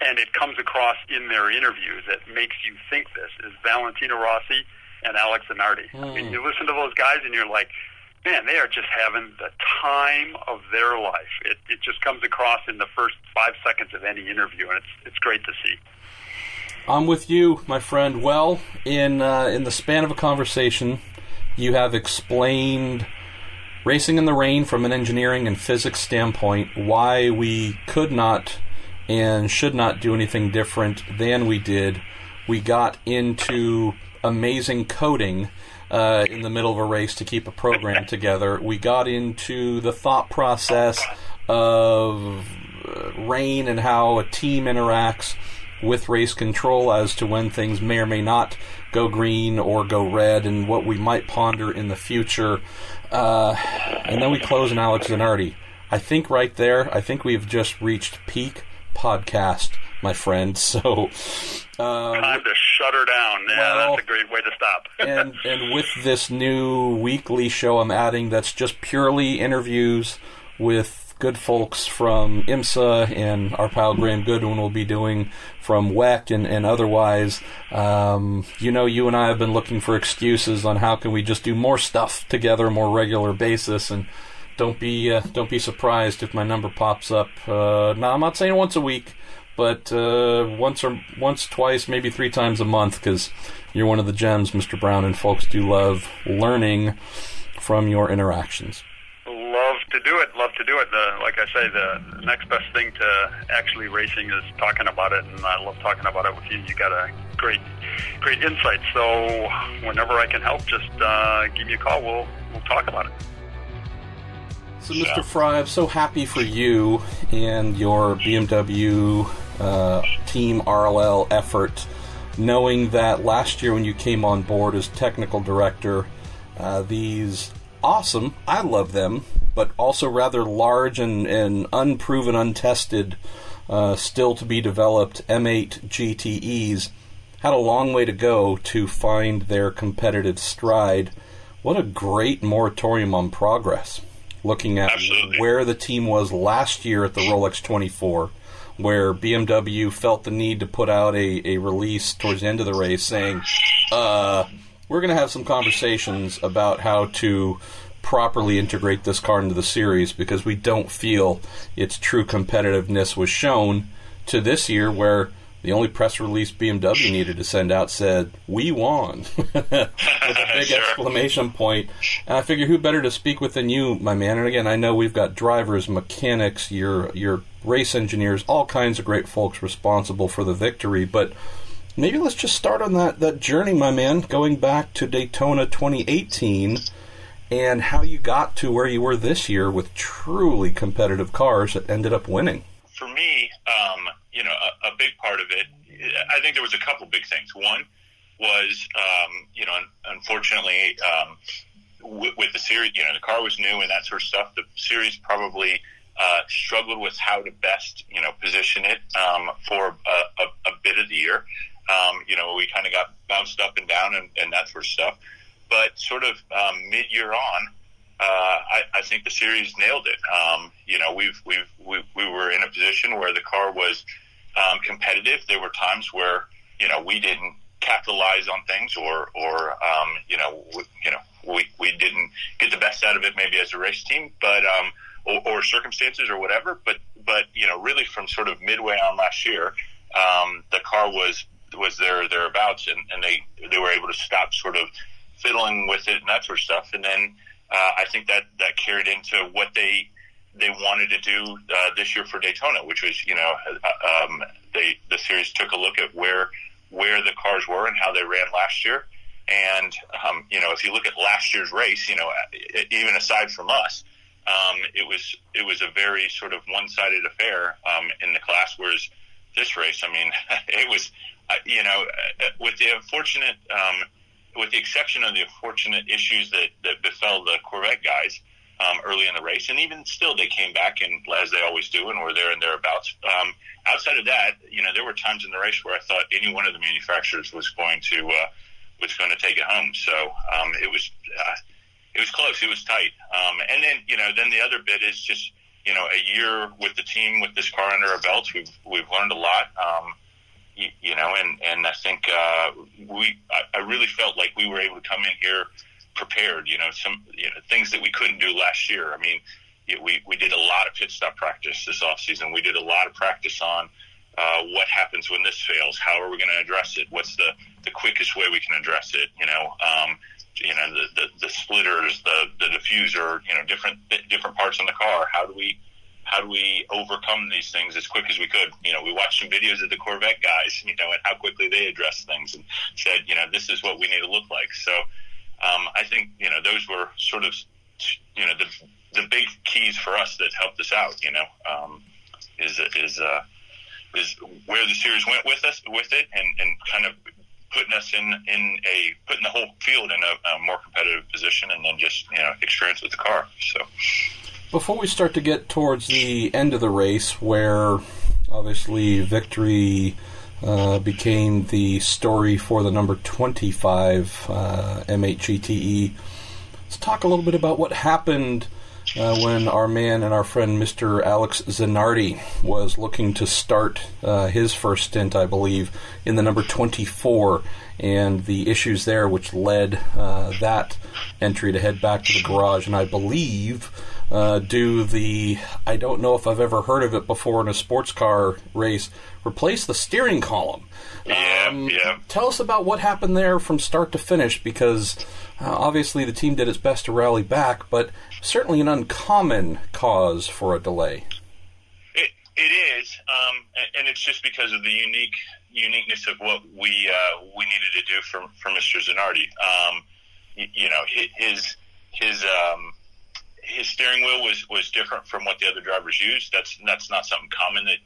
and it comes across in their interviews that makes you think this, is Valentino Rossi and Alex Zanardi. I mean, you listen to those guys and you're like, man, they are just having the time of their life. It just comes across in the first 5 seconds of any interview, and it's great to see. I'm with you, my friend. Well, in the span of a conversation, you have explained racing in the rain from an engineering and physics standpoint, why we could not and should not do anything different than we did. We got into amazing coding in the middle of a race to keep a program together. We got into the thought process of rain and how a team interacts with race control as to when things may or may not go green or go red, and what we might ponder in the future. And then we close on Alex Zanardi. I think right there, we've just reached peak podcast, my friend. So time to shut her down. Yeah, that's a great way to stop. and with this new weekly show I'm adding, that's just purely interviews with good folks from IMSA, and our pal Graham Goodwin will be doing from WEC and otherwise. You and I have been looking for excuses on how can we just do more stuff together on a more regular basis, and don't be surprised if my number pops up. Now, I'm not saying once a week, but once, twice, maybe 3 times a month, because you're one of the gems, Mr. Braun, and folks do love learning from your interactions. Love to do it. Like I say, the next best thing to actually racing is talking about it, and I love talking about it with you. You got a great insight. So whenever I can help, just give me a call. We'll talk about it. So, Mr. Fry, I'm so happy for you and your BMW Team RLL effort, knowing that last year when you came on board as technical director, these awesome, I love them, but also rather large and unproven, untested, still to be developed M8 GTEs had a long way to go to find their competitive stride. What a great moratorium on progress. Looking at where the team was last year at the Rolex 24, where BMW felt the need to put out a release towards the end of the race saying, we're going to have some conversations about how to properly integrate this car into the series because we don't feel its true competitiveness was shown, to this year where the only press release BMW needed to send out said, "We won," with a big exclamation point. And I figure who better to speak with than you, my man. And again, I know we've got drivers, mechanics, your race engineers, all kinds of great folks responsible for the victory. But maybe let's just start on that journey, my man, going back to Daytona 2018 and how you got to where you were this year with truly competitive cars that ended up winning. For me, a big part of it, I think there was a couple big things. One was, unfortunately, with the series, the car was new and that sort of stuff. The series probably struggled with how to best, position it for a bit of the year. We kind of got bounced up and down and that sort of stuff. But sort of mid-year on, I think the series nailed it. We were in a position where the car was competitive. There were times where we didn't capitalize on things, or we didn't get the best out of it, maybe as a race team, but or circumstances or whatever. But really from sort of midway on last year, the car was thereabouts, and they were able to stop sort of fiddling with it and that sort of stuff. And then I think that carried into what they wanted to do this year for Daytona, which was the series took a look at where the cars were and how they ran last year. And if you look at last year's race, even aside from us, it was a very sort of one-sided affair in the class. Whereas this race, I mean, it was with the unfortunate, with the exception of the unfortunate issues that befell the Corvette guys early in the race, and even still they came back, and as they always do, and were there and thereabouts. Outside of that, there were times in the race where I thought any one of the manufacturers was going to take it home. So it was close. It was tight. And then the other bit is just a year with the team with this car under our belts. We've learned a lot. And I think I really felt like we were able to come in here prepared. Some things that we couldn't do last year. I mean, we did a lot of pit stop practice this offseason. We did a lot of practice on what happens when this fails. How are we going to address it? What's the quickest way we can address it? The splitters, the diffuser, different parts on the car. How do we overcome these things as quick as we could? We watched some videos of the Corvette guys, and how quickly they addressed things, and said, this is what we need to look like. So I think those were sort of the big keys for us that helped us out. Is where the series went with it, and kind of putting the whole field in a more competitive position, and then just experience with the car. So before we start to get towards the end of the race, where obviously victory became the story for the number 25 M8 GTE, let's talk a little bit about what happened when our man and our friend Mr. Alex Zanardi was looking to start his first stint, I believe, in the number 24, and the issues there which led that entry to head back to the garage, and I believe I don't know if I've ever heard of it before in a sports car race, replace the steering column. Yeah. Tell us about what happened there from start to finish, because obviously the team did its best to rally back, but certainly an uncommon cause for a delay. It is, and it's just because of the uniqueness of what we needed to do for Mr. Zanardi. His steering wheel was different from what the other drivers used. That's not something common that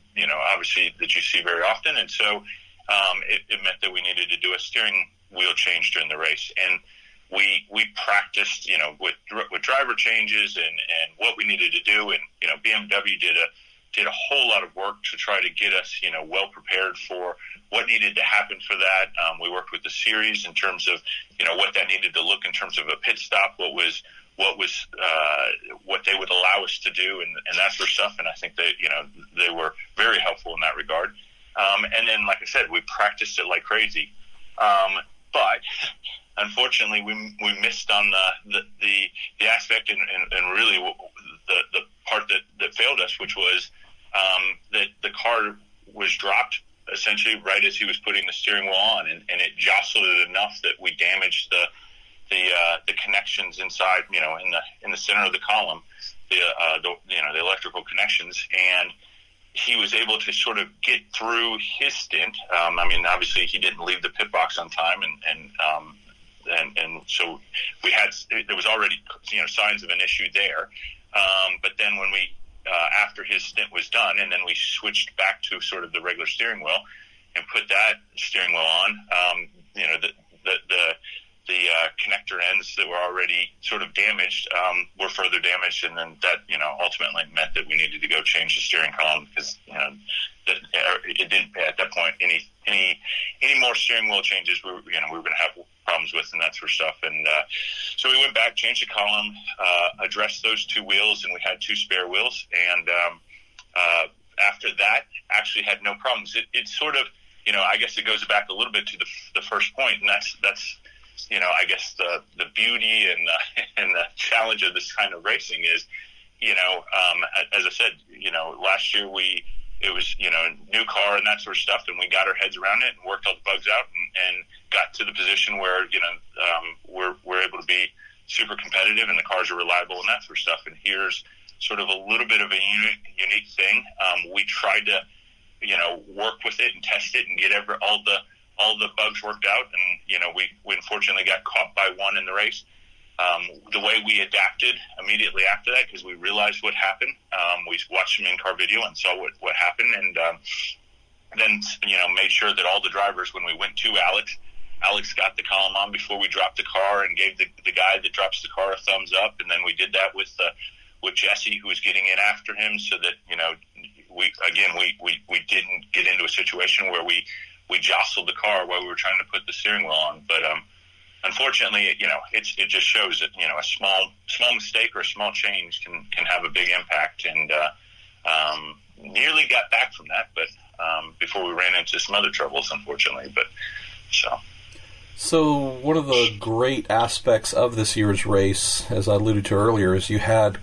obviously that you see very often, and so it meant that we needed to do a steering wheel change during the race, and we practiced with driver changes and what we needed to do, and BMW did a whole lot of work to try to get us well prepared for what needed to happen for that. We worked with the series in terms of what that needed to look in terms of a pit stop, what they would allow us to do, and that sort of stuff. And I think they were very helpful in that regard. And then, like I said, we practiced it like crazy. But unfortunately, we missed on the aspect and really the part that failed us, which was that the car was dropped essentially right as he was putting the steering wheel on, and it jostled it enough that we damaged the connections inside, in the center of the column, the electrical connections, and he was able to sort of get through his stint. Obviously he didn't leave the pit box on time, and so there was already signs of an issue there. But then when we after his stint was done, and then we switched back to sort of the regular steering wheel and put that steering wheel on, connector ends that were already sort of damaged were further damaged, and then that ultimately meant that we needed to go change the steering column because it didn't at that point any more steering wheel changes we were going to have problems with and that sort of stuff. And so we went back, changed the column, addressed those two wheels, and we had two spare wheels. And after that, actually had no problems. It sort of, I guess it goes back a little bit to the first point, and that's I guess the beauty and the challenge of this kind of racing is, as I said, last year it was a new car and that sort of stuff, and we got our heads around it and worked all the bugs out and got to the position where we're able to be super competitive and the cars are reliable and that sort of stuff. And here's sort of a little bit of a unique thing. We tried to work with it and test it and get all the bugs worked out, and we unfortunately got caught by one in the race. The way we adapted immediately after that, because we realized what happened, we watched some in-car video and saw what happened, and then made sure that all the drivers, when we went to Alex got the column on before we dropped the car and gave the guy that drops the car a thumbs up, and then we did that with Jesse, who was getting in after him, so that we didn't get into a situation where we jostled the car while we were trying to put the steering wheel on. But unfortunately, it just shows that a small mistake or a small change can have a big impact. And nearly got back from that, but before we ran into some other troubles, unfortunately. But So one of the great aspects of this year's race, as I alluded to earlier, is you had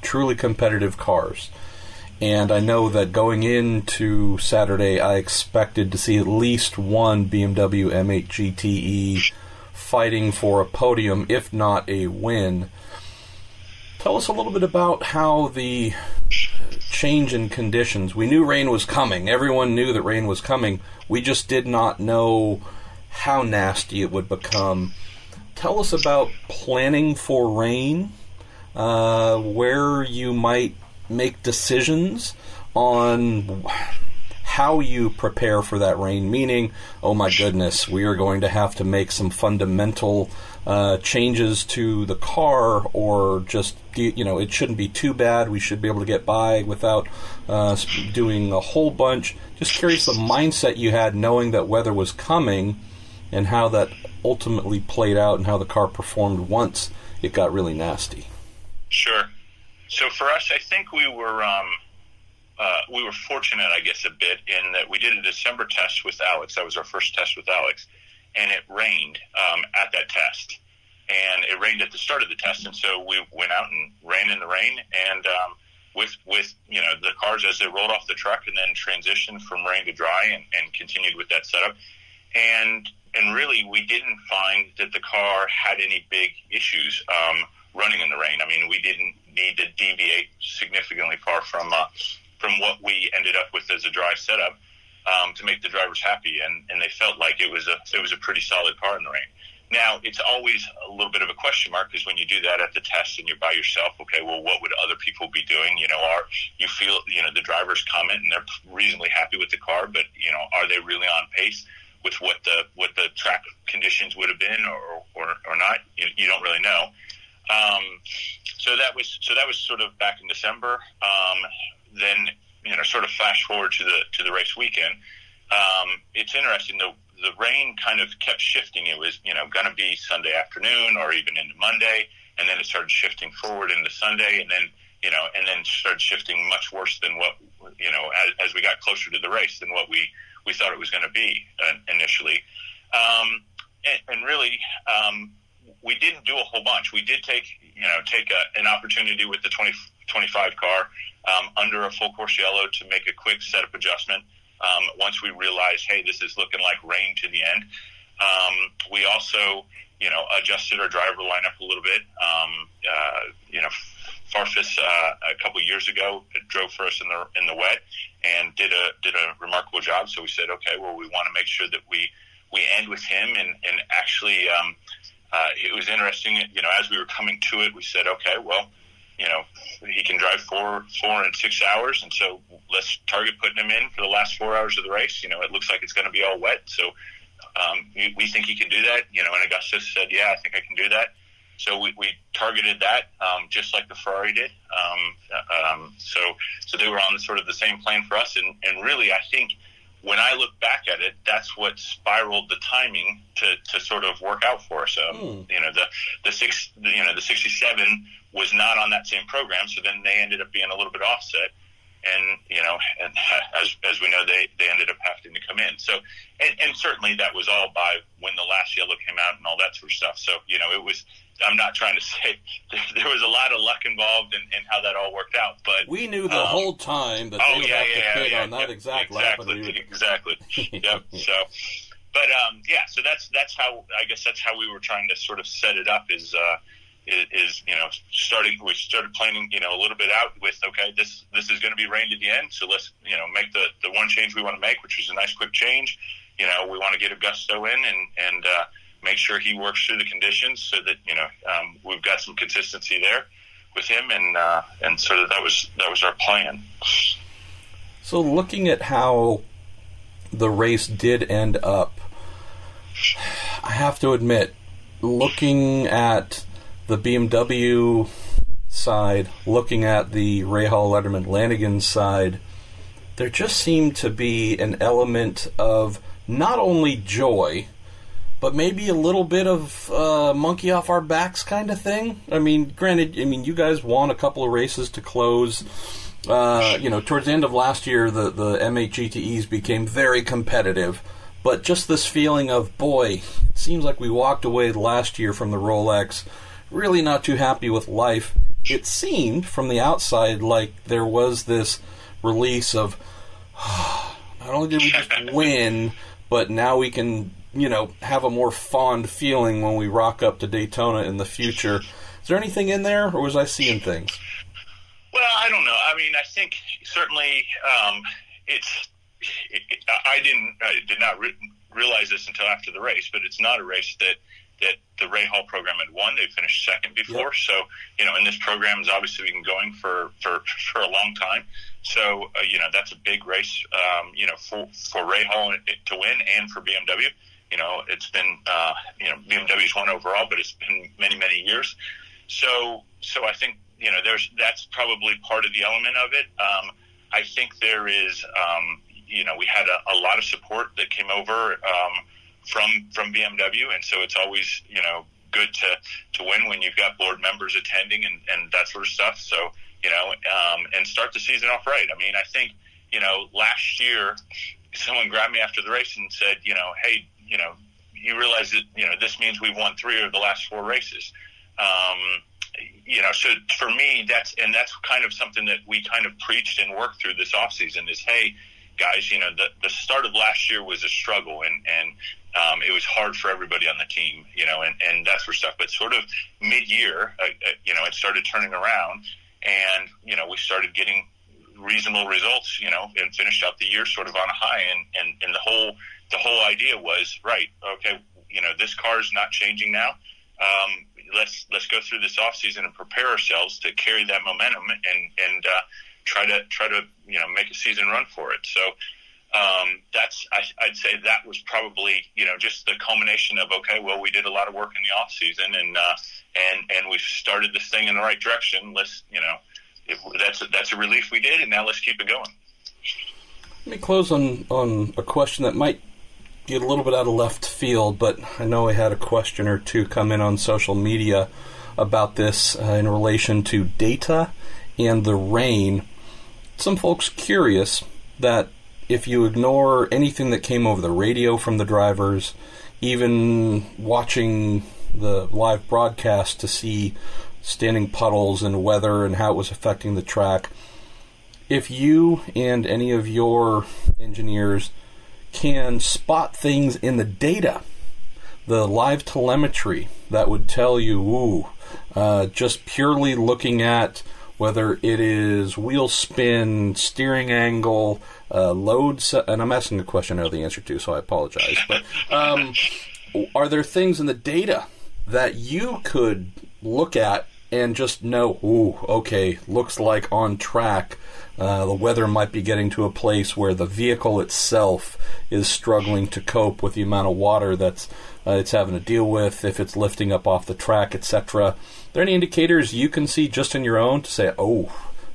truly competitive cars. And I know that going into Saturday, I expected to see at least one BMW M8 GTE fighting for a podium, if not a win. Tell us a little bit about how the change in conditions. We knew rain was coming. Everyone knew that rain was coming. We just did not know how nasty it would become. Tell us about planning for rain, where you might make decisions on how you prepare for that rain, meaning, oh my goodness, we are going to have to make some fundamental changes to the car, or just, it shouldn't be too bad. We should be able to get by without doing a whole bunch. Just curious the mindset you had knowing that weather was coming and how that ultimately played out and how the car performed once it got really nasty. Sure. So for us, I think we were fortunate, I guess, a bit in that we did a December test with Alex. That was our first test with Alex, and it rained at that test, and it rained at the start of the test, and so we went out and ran in the rain, and with the cars as they rolled off the truck, and then transitioned from rain to dry, and continued with that setup, and really we didn't find that the car had any big issues running in the rain. I mean, we didn't need to deviate significantly far from what we ended up with as a dry setup to make the drivers happy, and they felt like it was a pretty solid car in the rain. Now, it's always a little bit of a question mark, because when you do that at the test and you're by yourself, okay, well, what would other people be doing? You feel the drivers comment and they're reasonably happy with the car, but are they really on pace with what the track conditions would have been or not? You don't really know. So that was sort of back in December. Then sort of flash forward to the race weekend. It's interesting. The rain kind of kept shifting. It was going to be Sunday afternoon or even into Monday, and then it started shifting forward into Sunday, and then started shifting much worse than what as we got closer to the race than what we thought it was going to be initially. And really, we didn't do a whole bunch. We did take an opportunity with the 2025 car under a full course yellow to make a quick setup adjustment. Once we realized, hey, this is looking like rain to the end. We also, adjusted our driver lineup a little bit. Farfus a couple years ago drove for us in the wet and did a remarkable job. So we said, okay, well, we want to make sure that we end with him, and actually it was interesting. As we were coming to it, we said, okay, well, he can drive 4 and 6 hours, and so let's target putting him in for the last 4 hours of the race. It looks like it's going to be all wet, so we think he can do that. And Augustus said, yeah, I think I can do that. So we targeted that, just like the Ferrari did. So they were on sort of the same plane for us. And really, I think when I look back at it, that's what spiraled the timing to sort of work out for us. The 67 was not on that same program, so then they ended up being a little bit offset. And as we know, they ended up having to come in. So, and certainly that was all by when the last yellow came out and all that sort of stuff. So, it was, I'm not trying to say there was a lot of luck involved in how that all worked out, but we knew the whole time that they would have to pit on that exact lap. Exactly. Yep. So, but, so that's how, I guess that's how we were trying to sort of set it up is we started planning, a little bit out with, okay, this is going to be rained at the end. So let's, make the one change we want to make, which is a nice quick change. We want to get Augusto in and make sure he works through the conditions so that, we've got some consistency there with him. And sort of that was our plan. So looking at how the race did end up, I have to admit, looking at the BMW side, looking at the Rahal, Letterman, Lanigan side, there just seemed to be an element of not only joy, but maybe a little bit of monkey off our backs kind of thing. I mean, granted, you guys won a couple of races to close. Towards the end of last year, the M8 GTEs became very competitive. But just this feeling of, boy, it seems like we walked away last year from the Rolex really not too happy with life. It seemed from the outside like there was this release of, not only did we just win, but now we can, have a more fond feeling when we rock up to Daytona in the future. Is there anything in there, or was I seeing things? Well, I don't know. I mean, I think certainly I did not realize this until after the race, but it's not a race that the Rahal program had won. They finished second before. Yep. So, and this program has obviously been going for a long time. So, that's a big race, for Rahal to win and for BMW. It's been, BMW's won overall, but it's been many, many years. So I think, that's probably part of the element of it. I think there is, we had a lot of support that came over, from BMW, and so it's always good to win when you've got board members attending and that sort of stuff. So and start the season off right. I mean, I think last year someone grabbed me after the race and said, hey, you realize that this means we've won 3 of the last 4 races. So for me that's kind of something that we kind of preached and worked through this off season is, hey guys, the start of last year was a struggle and it was hard for everybody on the team, and that sort of stuff. But sort of mid-year, it started turning around, and we started getting reasonable results, and finished out the year sort of on a high. And the whole idea was, right, okay, this car's not changing now. Let's go through this off season and prepare ourselves to carry that momentum and try to make a season run for it. So. I'd say that was probably, just the culmination of, okay, well, we did a lot of work in the off season and we've started this thing in the right direction. Let's, that's a relief we did, and now let's keep it going. Let me close on a question that might get a little bit out of left field, but I know I had a question or two come in on social media about this in relation to data and the rain. Some folks curious that if you ignore anything that came over the radio from the drivers, even watching the live broadcast to see standing puddles and weather and how it was affecting the track, if you and any of your engineers can spot things in the data, the live telemetry that would tell you, just purely looking at whether it is wheel spin, steering angle, load, and I'm asking a question I know the answer to, so I apologize. But are there things in the data that you could look at and just know, ooh, okay, looks like on track, the weather might be getting to a place where the vehicle itself is struggling to cope with the amount of water that's it's having to deal with, if it's lifting up off the track, etc. Are there any indicators you can see just in your own to say, oh,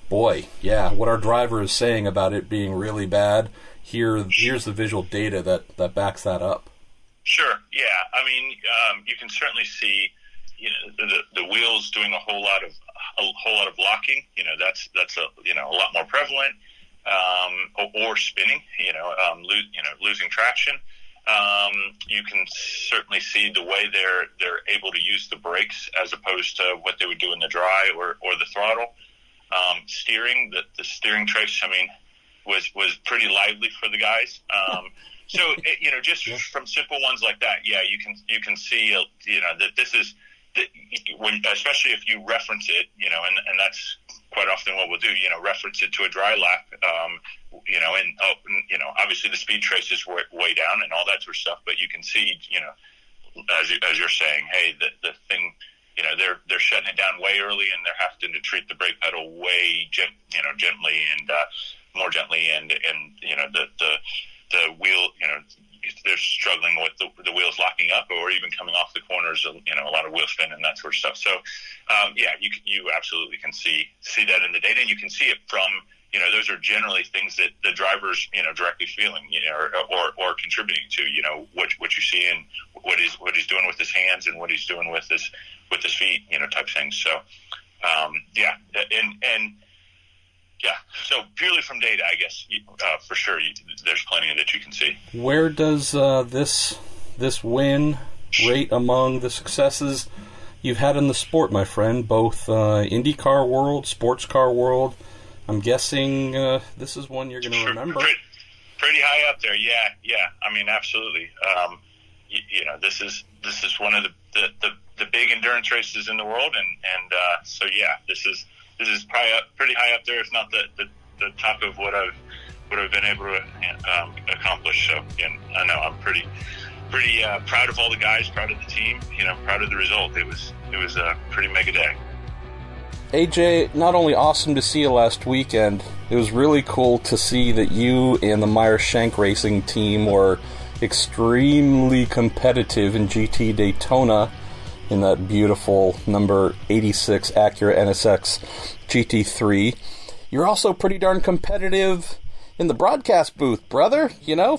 boy, yeah, what our driver is saying about it being really bad, here's the visual data that backs that up? Sure, yeah. I mean, you can certainly see, the wheels doing a whole lot of locking. That's a lot more prevalent, or spinning. Losing traction. You can certainly see the way they're able to use the brakes as opposed to what they would do in the dry or the throttle. Steering, the steering trace, was pretty lively for the guys. So just from simple ones like that, yeah, you can see that this is especially if you reference it, and that's quite often what we'll do, reference it to a dry lap, and obviously the speed trace is way down and all that sort of stuff, but you can see, as you're saying, hey, the thing, they're shutting it down way early, and they're having to treat the brake pedal way gently and more gently, and the wheel, they're struggling with the wheels locking up or even coming off the corners, a lot of wheel spin and that sort of stuff. So, you absolutely can see that in the data, and you can see it from, those are generally things that the driver's, directly feeling, or contributing to, what you see and what he's doing with his hands and what he's doing with his feet, type things. So, so purely from data, I guess, for sure, there's plenty that you can see. Where does this win rate among the successes you've had in the sport, my friend, both IndyCar world, sports car world? I'm guessing this is one you're going to remember. Pretty high up there, yeah. I mean, absolutely. This is one of the big endurance races in the world, and so yeah, this is probably pretty high up there, if not the top of what I've been able to accomplish. So, I know I'm pretty proud of all the guys, proud of the team, proud of the result. It was a pretty mega day. AJ, not only awesome to see you last weekend, it was really cool to see that you and the Meyer-Shank Racing team were extremely competitive in GT Daytona in that beautiful number 86 Acura NSX GT3. You're also pretty darn competitive in the broadcast booth, brother.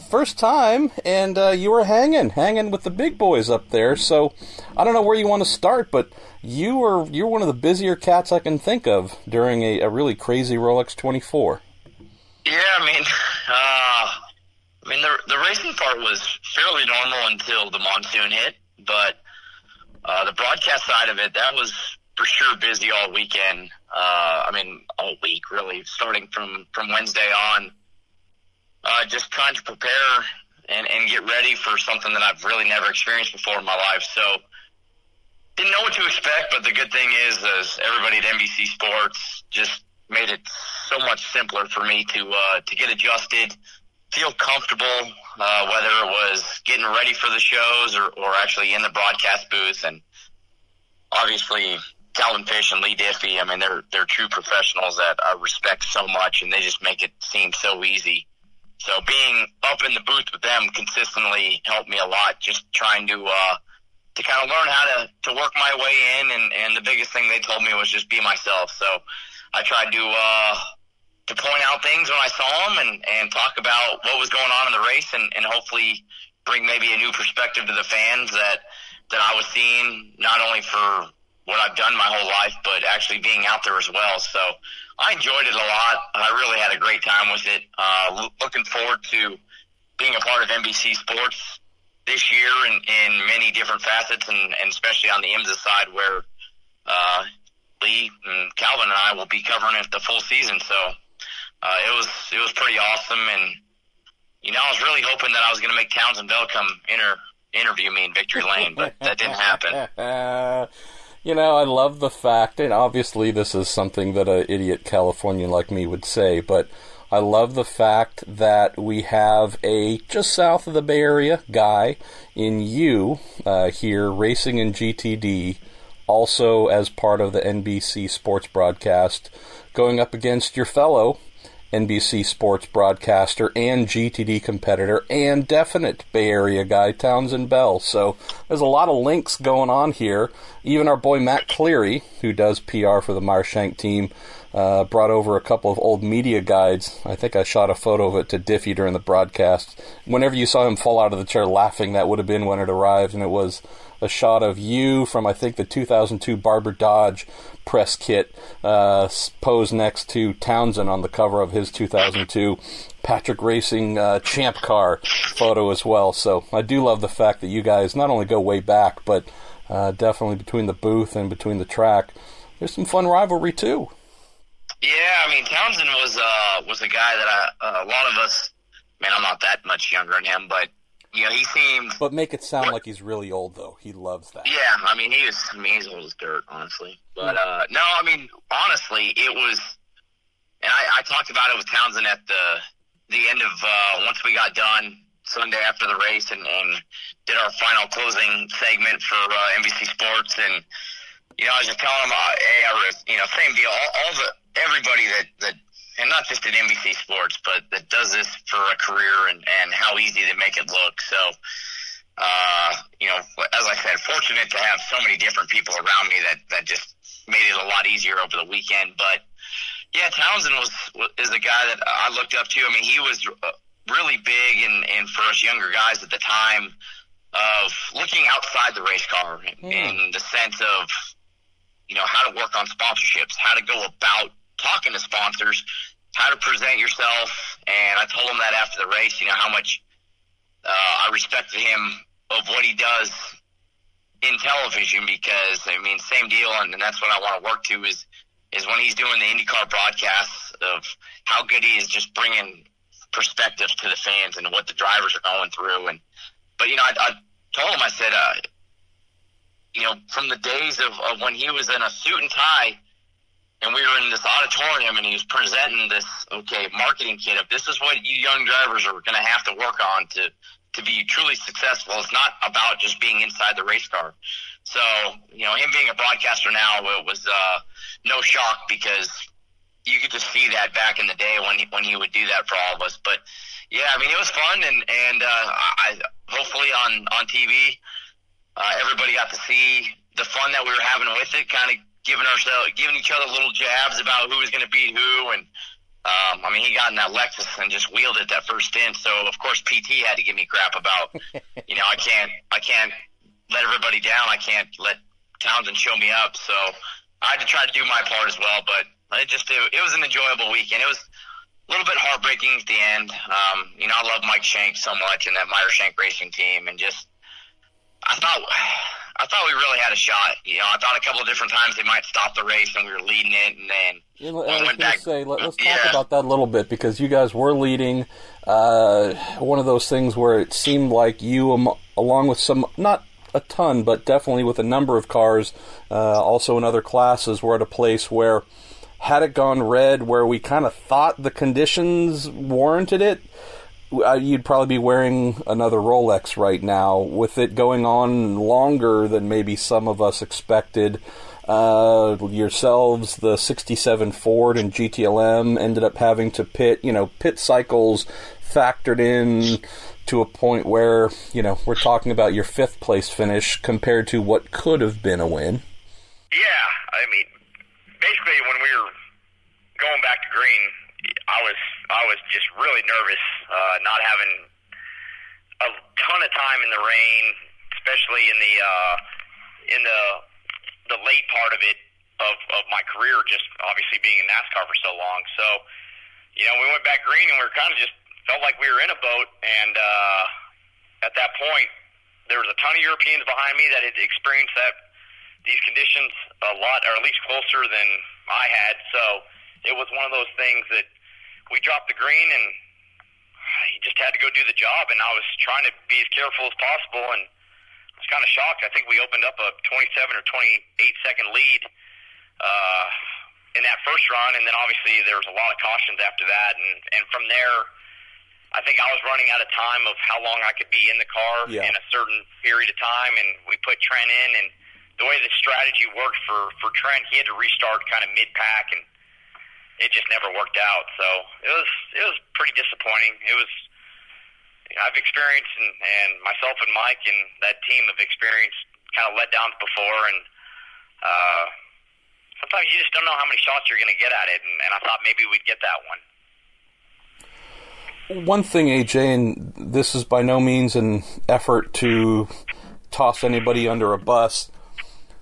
First time, and you were hanging with the big boys up there. So I don't know where you want to start, but you're one of the busier cats I can think of during a really crazy Rolex 24. Yeah, the racing part was fairly normal until the monsoon hit, but the broadcast side of it, that was for sure busy all weekend. All week, really, starting from Wednesday on. Just trying to prepare and get ready for something that I've really never experienced before in my life. So, didn't know what to expect, but the good thing is everybody at NBC Sports just made it so much simpler for me to get adjusted, feel comfortable, whether it was getting ready for the shows or actually in the broadcast booth. And obviously, Calvin Fish and Lee Diffie, they're true professionals that I respect so much, and they just make it seem so easy. So being up in the booth with them consistently helped me a lot, just trying to kind of learn how to work my way in, and the biggest thing they told me was just be myself. So I tried to point out things when I saw them and talk about what was going on in the race, and hopefully bring maybe a new perspective to the fans that I was seeing, not only for what I've done my whole life, but actually being out there as well. So I enjoyed it a lot. I really had a great time with it. Looking forward to being a part of NBC Sports this year in many different facets, and especially on the IMSA side, where Lee and Calvin and I will be covering it the full season. So it was pretty awesome, and I was really hoping that I was going to make Townsend Bell come interview me in Victory Lane, but that didn't happen. I love the fact, and obviously this is something that an idiot Californian like me would say, but I love the fact that we have a just south of the Bay Area guy in you here racing in GTD also as part of the NBC sports broadcast, going up against your fellow NBC sports broadcaster and GTD competitor and definite Bay Area guy, Townsend Bell. So there's a lot of links going on here. Even our boy Matt Cleary, who does PR for the Meyershank team, brought over a couple of old media guides. I think I shot a photo of it to Diffie during the broadcast. Whenever you saw him fall out of the chair laughing, that would have been when it arrived, and it was a shot of you from, I think, the 2002 Barber Dodge press kit, posed next to Townsend on the cover of his 2002 Patrick Racing Champ Car photo as well. So I do love the fact that you guys not only go way back, but definitely between the booth and between the track, there's some fun rivalry too. Yeah, I mean, Townsend was a guy that a lot of us, man, I'm not that much younger than him, but you know, he seemed. But make it sound like he's really old, though. He loves that. Yeah, I mean, he's old as dirt, honestly. But no, I mean, honestly, it was, and I talked about it with Townsend at the end of once we got done Sunday after the race and did our final closing segment for NBC Sports, and you know, I was just telling him, hey, you know, same deal. Everybody that and not just at NBC Sports, but that does this for a career and how easy they make it look. So, you know, as I said, fortunate to have so many different people around me that just made it a lot easier over the weekend. But yeah, Townsend is the guy that I looked up to. I mean, he was really big and for us younger guys at the time of looking outside the race car in the sense of, you know, how to work on sponsorships, how to go about talking to sponsors, how to present yourself. And I told him that after the race, you know, how much I respected him of what he does in television, because I mean, same deal. And that's what I want to work to is when he's doing the IndyCar broadcasts of how good he is just bringing perspective to the fans and what the drivers are going through. But you know, I told him, I said, you know, from the days of when he was in a suit and tie and we were in this auditorium and he was presenting this, marketing kit of this is what you young drivers are going to have to work on to be truly successful. It's not about just being inside the race car. So, you know, him being a broadcaster now, it was no shock, because you could just see that back in the day when he would do that for all of us. But yeah, I mean, it was fun, and I hopefully on TV, everybody got to see the fun that we were having with it, kind of giving each other little jabs about who was going to beat who. And I mean, he got in that Lexus and just wheeled it that first stint. So of course PT had to give me crap about, you know, I can't let everybody down. I can't let Townsend show me up. So I had to try to do my part as well. But it was an enjoyable weekend. It was a little bit heartbreaking at the end. You know, I love Mike Shank so much and that Meyershank Racing team, and just I thought we really had a shot. You know, I thought a couple of different times they might stop the race and we were leading it, and then went back. Let's talk about that a little bit, because you guys were leading. One of those things where it seemed like you, along with some, not a ton, but definitely with a number of cars, also in other classes, were at a place where, had it gone red, where we kind of thought the conditions warranted it, you'd probably be wearing another Rolex right now. With it going on longer than maybe some of us expected, yourselves, the 67 Ford and GTLM ended up having to pit cycles factored in to a point where, you know, we're talking about your 5th place finish compared to what could have been a win. Yeah, I mean, basically when we were going back to green, I was just really nervous, not having a ton of time in the rain, especially in the late part of it of my career, just obviously being in NASCAR for so long. So, you know, we went back green and we were kind of just felt like we were in a boat. And at that point, there was a ton of Europeans behind me that had experienced these conditions a lot, or at least closer than I had. So it was one of those things that we dropped the green and you just had to go do the job. And I was trying to be as careful as possible, and I was kind of shocked. I think we opened up a 27 or 28-second lead in that first run, and then obviously there was a lot of cautions after that. And from there, I think I was running out of time of how long I could be in the car in a certain period of time, and we put Trent in, and the way the strategy worked for Trent, he had to restart kind of mid-pack, and it just never worked out. So it was pretty disappointing. I've experienced, and myself and Mike and that team have experienced kind of letdowns before, and sometimes you just don't know how many shots you're going to get at it, and I thought maybe we'd get that one. One thing, AJ, and this is by no means an effort to toss anybody under a bus.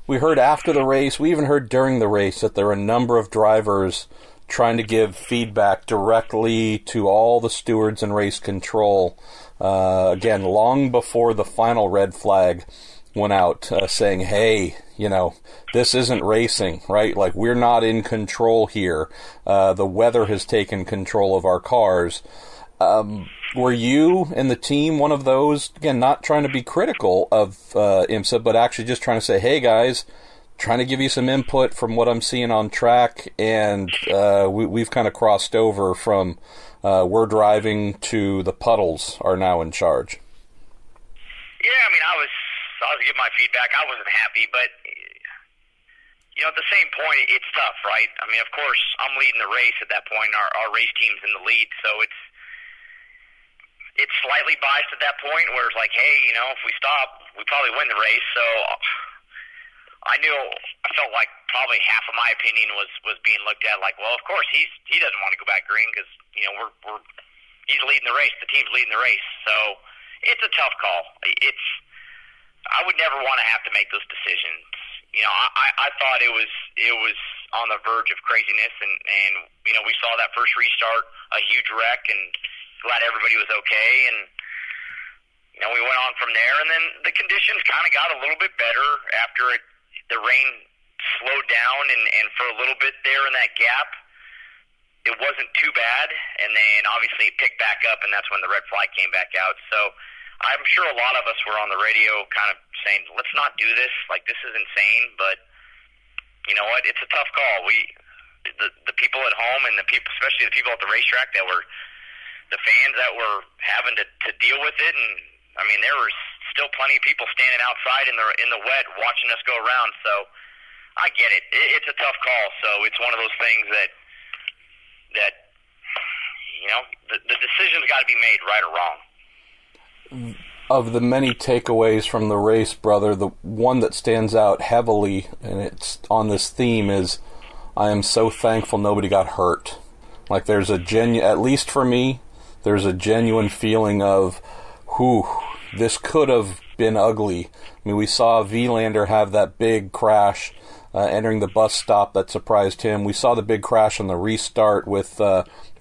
We heard after the race, we even heard during the race, that there were a number of drivers trying to give feedback directly to all the stewards and race control. Again, long before the final red flag went out, saying, hey, this isn't racing, right? Like, we're not in control here. The weather has taken control of our cars. Were you and the team one of those, again, not trying to be critical of IMSA, but actually just trying to say, hey, guys, trying to give you some input from what I'm seeing on track, and we've kind of crossed over from we're driving to the puddles are now in charge? Yeah, I was giving my feedback. I wasn't happy, but at the same point, it's tough, right? Of course, I'm leading the race at that point. Our race team's in the lead, so it's slightly biased at that point, where it's like, hey, if we stop, we probably win the race. So I felt like probably half of my opinion was being looked at like, well, of course he doesn't want to go back green because he's leading the race, the team's leading the race. So it's a tough call. I would never want to have to make those decisions. I thought it was on the verge of craziness, and we saw that first restart, a huge wreck, and glad everybody was okay, and we went on from there, and then the conditions kind of got a little bit better after the rain slowed down, and for a little bit there in that gap, it wasn't too bad, and then obviously it picked back up, and that's when the red flag came back out. So I'm sure a lot of us were on the radio kind of saying, let's not do this, like, this is insane, but you know what, it's a tough call. The people at home, and the people, especially the people at the racetrack that were the fans that were having to deal with it, and there were still plenty of people standing outside in the wet watching us go around. So I get it. It's a tough call. So it's one of those things that the decision's got to be made, right or wrong. Of the many takeaways from the race, brother, the one that stands out heavily, and it's on this theme, is I am so thankful nobody got hurt. Like, there's a at least for me, there's a genuine feeling of, this could have been ugly. We saw Vilander have that big crash entering the bus stop that surprised him. We saw the big crash on the restart with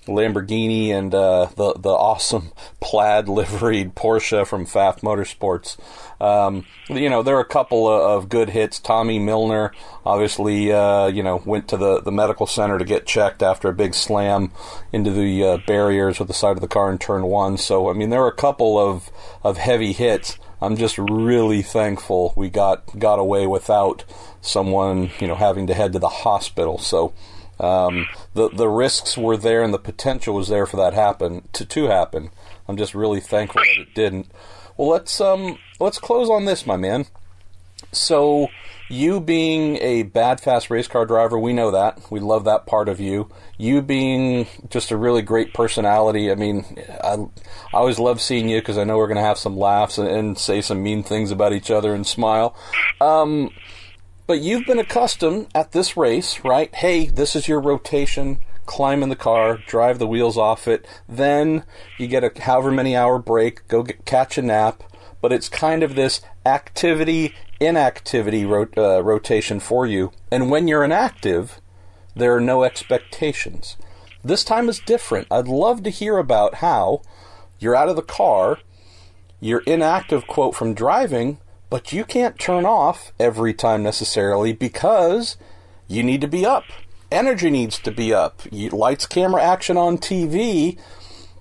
Lamborghini and the awesome plaid liveried Porsche from Pfaff Motorsports. There are a couple of good hits. Tommy Milner obviously went to the medical center to get checked after a big slam into the barriers with the side of the car in turn one. So there are a couple of heavy hits. I'm just really thankful we got away without someone having to head to the hospital. So the risks were there and the potential was there for that to happen. I'm just really thankful that it didn't. Well, let's close on this, my man. So, you being a bad, fast race car driver, we know that. We love that part of you. You being just a really great personality. I always love seeing you because I know we're going to have some laughs and say some mean things about each other and smile. But you've been accustomed at this race, right? Hey, this is your rotation. Climb in the car, drive the wheels off it. Then you get a however many hour break, catch a nap. But it's kind of this activity-inactivity rotation for you. And when you're inactive, there are no expectations. This time is different. I'd love to hear about how you're out of the car, you're inactive, quote, from driving, but you can't turn off every time necessarily because you need to be up. Energy needs to be up. Lights, camera, action on TV.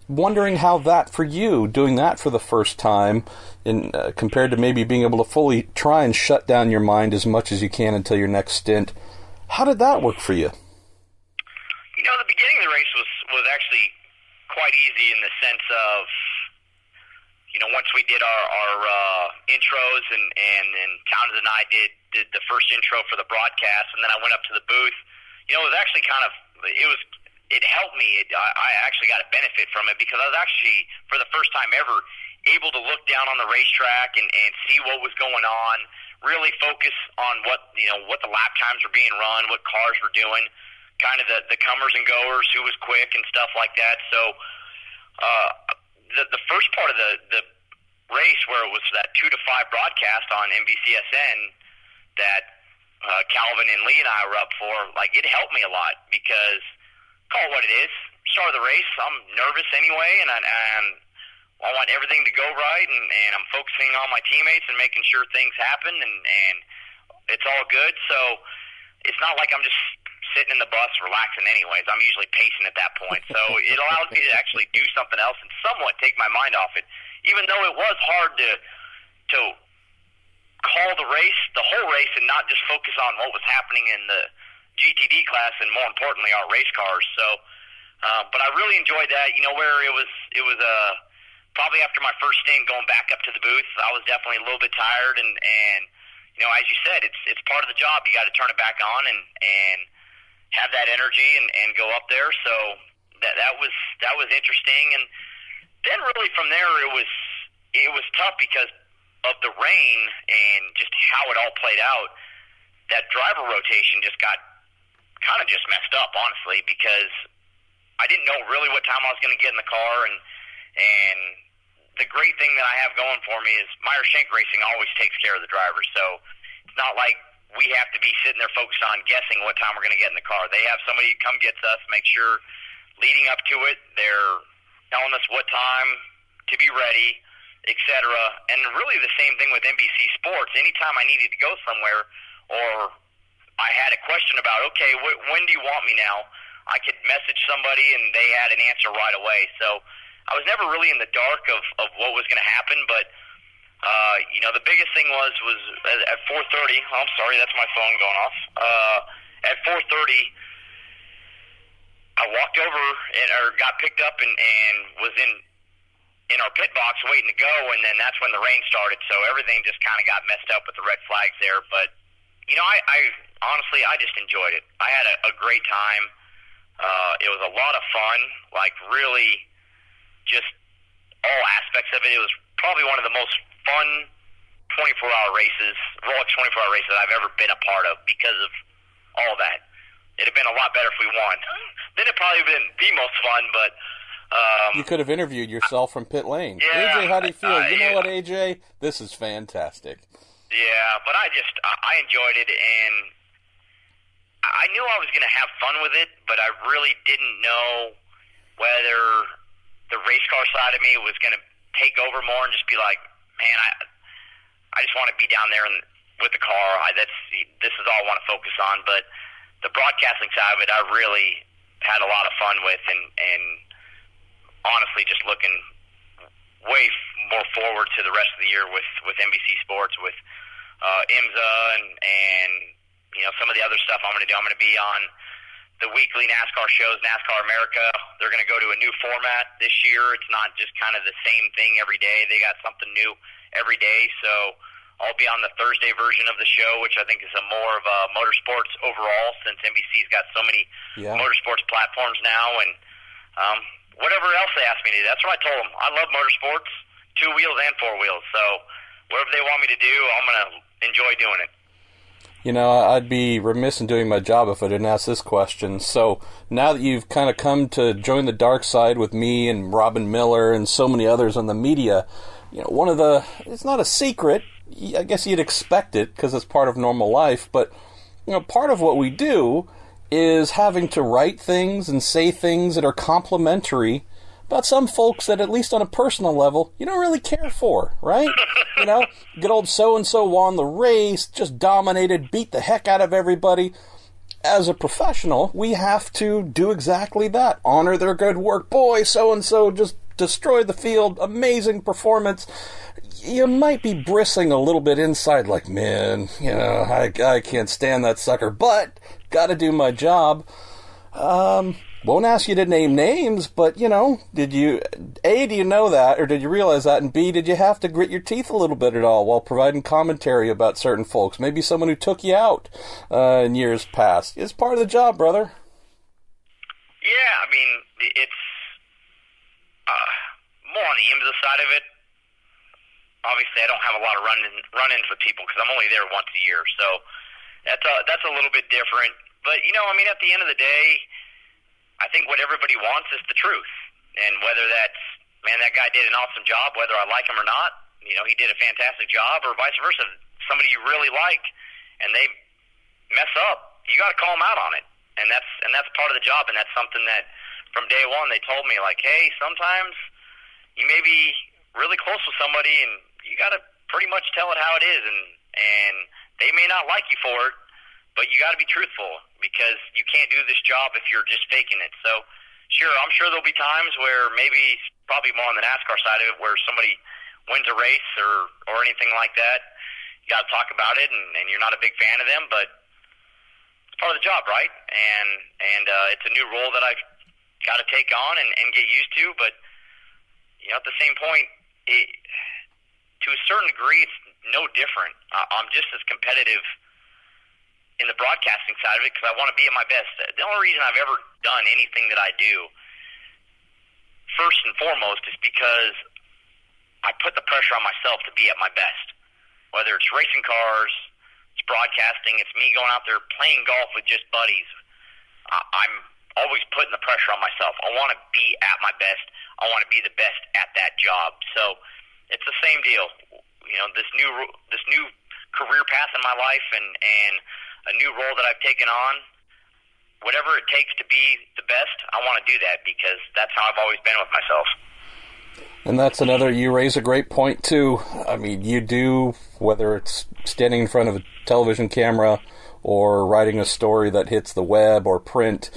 Wondering how that for you, doing that for the first time, compared to maybe being able to fully try and shut down your mind as much as you can until your next stint. How did that work for you? The beginning of the race was actually quite easy in the sense of, once we did our intros and Townsend and I did the first intro for the broadcast, and then I went up to the booth. It was actually it helped me. I actually got a benefit from it because I was actually, for the first time ever, able to look down on the racetrack and see what was going on, really focus on what the lap times were being run, what cars were doing, kind of the comers and goers, who was quick and stuff like that. So the first part of the race, where it was that 2 to 5 broadcast on NBCSN that Calvin and Lee and I were up for, it helped me a lot because, call it what it is, start of the race, I'm nervous anyway, and I want everything to go right, and I'm focusing on my teammates and making sure things happen, and it's all good. So it's not like I'm just sitting in the bus relaxing anyways. I'm usually pacing at that point. So it allows me to actually do something else and somewhat take my mind off it, even though it was hard to call the race, the whole race, and not just focus on what was happening in the GTD class and, more importantly, our race cars. So, but I really enjoyed that, where it was probably after my first stint going back up to the booth, I was definitely a little bit tired, and as you said, it's part of the job. You got to turn it back on and have that energy and go up there. So that was interesting, and then really from there it was tough because of the rain and just how it all played out. That driver rotation just got kind of just messed up, honestly, because I didn't know really what time I was going to get in the car, and the great thing that I have going for me is Meyer Shank Racing always takes care of the drivers. So it's not like we have to be sitting there focused on guessing what time we're going to get in the car. They have somebody who come gets us, make sure leading up to it, they're telling us what time to be ready, etc. And really the same thing with NBC Sports. Anytime I needed to go somewhere or I had a question about, okay, when do you want me now, I could message somebody and they had an answer right away. So I was never really in the dark of what was going to happen, but the biggest thing was at 4:30. Oh, I'm sorry, that's my phone going off. At 4:30, I walked over or got picked up and was in our pit box waiting to go, and then that's when the rain started. So everything just kind of got messed up with the red flags there. But I honestly, I just enjoyed it. I had a great time. It was a lot of fun, really just all aspects of it. It was probably one of the most fun 24-hour races, Rolex 24-hour races I've ever been a part of because of all that. It'd have been a lot better if we won. Then it'd probably been the most fun, but you could have interviewed yourself from pit lane. Yeah, AJ, how do you feel? You know what, AJ? This is fantastic. Yeah, but I enjoyed it, and I knew I was going to have fun with it, but I really didn't know whether the race car side of me was going to take over more and just be like, man, I just want to be down there with the car. This is all I want to focus on. But the broadcasting side of it, I really had a lot of fun with, and honestly, just looking way more forward to the rest of the year with NBC Sports, with IMSA and some of the other stuff I'm going to do. I'm going to be on the weekly NASCAR shows, NASCAR America. They're going to go to a new format this year. It's not just kind of the same thing every day. They got something new every day. So I'll be on the Thursday version of the show, which I think is a more of a motorsports overall, since NBC's got so many motorsports platforms now. And whatever else they ask me to do, that's what I told them. I love motorsports, 2 wheels and 4 wheels. So whatever they want me to do, I'm going to enjoy doing it. I'd be remiss in doing my job if I didn't ask this question. So now that you've kind of come to join the dark side with me and Robin Miller and so many others on the media, it's not a secret. I guess you'd expect it because it's part of normal life. But, part of what we do is having to write things and say things that are complimentary about some folks that, at least on a personal level, you don't really care for, right? Good old so-and-so won the race, just dominated, beat the heck out of everybody. As a professional, we have to do exactly that. Honor their good work. Boy, so-and-so just destroyed the field. Amazing performance. You might be bristling a little bit inside like, man, I can't stand that sucker, but got to do my job. Won't ask you to name names, but, you know, did you, A, do you know that, or did you realize that, and B, did you have to grit your teeth a little bit at all while providing commentary about certain folks? Maybe someone who took you out in years past. It's part of the job, brother. Yeah, I mean, it's more on the IMSA side of it. Obviously, I don't have a lot of run-ins with people because I'm only there once a year, so that's a little bit different. But, you know, I mean, at the end of the day, I think what everybody wants is the truth. And whether that's, man, that guy did an awesome job, whether I like him or not, you know, he did a fantastic job, or vice versa, somebody you really like and they mess up, you got to call them out on it. And that's part of the job, and that's something that from day one they told me, like, hey, sometimes you may be really close with somebody and you got to pretty much tell it how it is, and they may not like you for it, but you got to be truthful because you can't do this job if you're just faking it. So, sure, I'm sure there'll be times where maybe, probably more on the NASCAR side of it, where somebody wins a race or anything like that. You got to talk about it, and you're not a big fan of them, but it's part of the job, right? And it's a new role that I've got to take on and get used to. But you know, at the same point, to a certain degree, it's no different. I'm just as competitive in the broadcasting side of it because I want to be at my best. The only reason I've ever done anything that I do, first and foremost, is because I put the pressure on myself to be at my best. Whether it's racing cars, it's broadcasting, it's me going out there playing golf with just buddies. I'm always putting the pressure on myself. I want to be at my best. I want to be the best at that job. So it's the same deal. You know, this new career path in my life and a new role that I've taken on, whatever it takes to be the best, I want to do that because that's how I've always been with myself. And that's another, you raise a great point too. I mean, you do, whether it's standing in front of a television camera or writing a story that hits the web or print,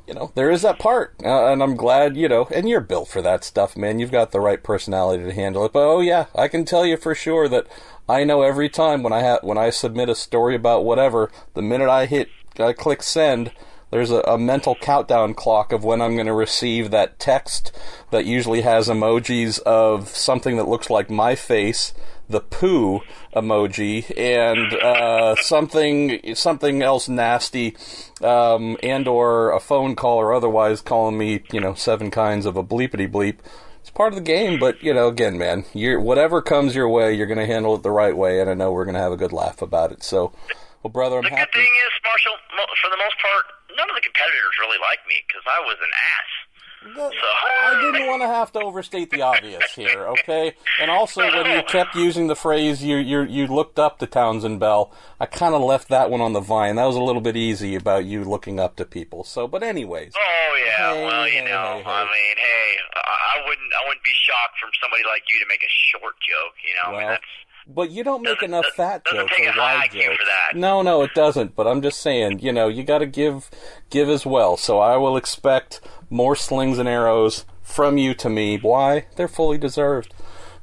you know, there is that part. And I'm glad, you know, and you're built for that stuff, man. You've got the right personality to handle it. But, oh yeah, I can tell you for sure that I know every time when I submit a story about whatever, the minute I click send, there's a mental countdown clock of when I'm going to receive that text that usually has emojis of something that looks like my face, the poo emoji, and something else nasty, and or a phone call or otherwise calling me, you know, 7 kinds of a bleepity bleep. It's part of the game, but, you know, again, man, whatever comes your way, you're going to handle it the right way, and I know we're going to have a good laugh about it. So, well, brother, I'm happy. The good thing is, Marshall, for the most part, none of the competitors really like me because I was an ass. I didn't want to have to overstate the obvious here, okay? And also, when you kept using the phrase you looked up to Townsend Bell, I kind of left that one on the vine. That was a little bit easy about you looking up to people. So, but anyways. Oh yeah, I mean, hey, I wouldn't be shocked from somebody like you to make a short joke, you know. Well, I mean, but you don't make enough fat jokes or wide jokes. For that. No, it doesn't. But I'm just saying, you know, you got to give as well. So I will expect more slings and arrows from you to me. Why? They're fully deserved.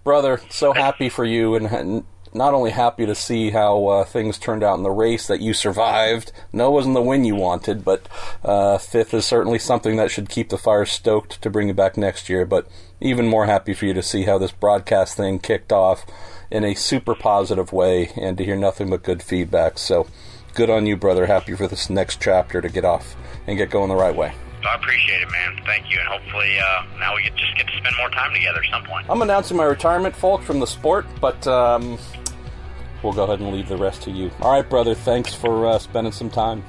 Brother, so happy for you, and not only happy to see how things turned out in the race, that you survived. No, it wasn't the win you wanted, but 5th is certainly something that should keep the fire stoked to bring you back next year. But even more happy for you to see how this broadcast thing kicked off in a super positive way and to hear nothing but good feedback. So good on you, brother. Happy for this next chapter to get off and get going the right way. I appreciate it, man. Thank you. And hopefully now we just get to spend more time together at some point. I'm announcing my retirement, folks, from the sport, but we'll go ahead and leave the rest to you. All right, brother. Thanks for spending some time.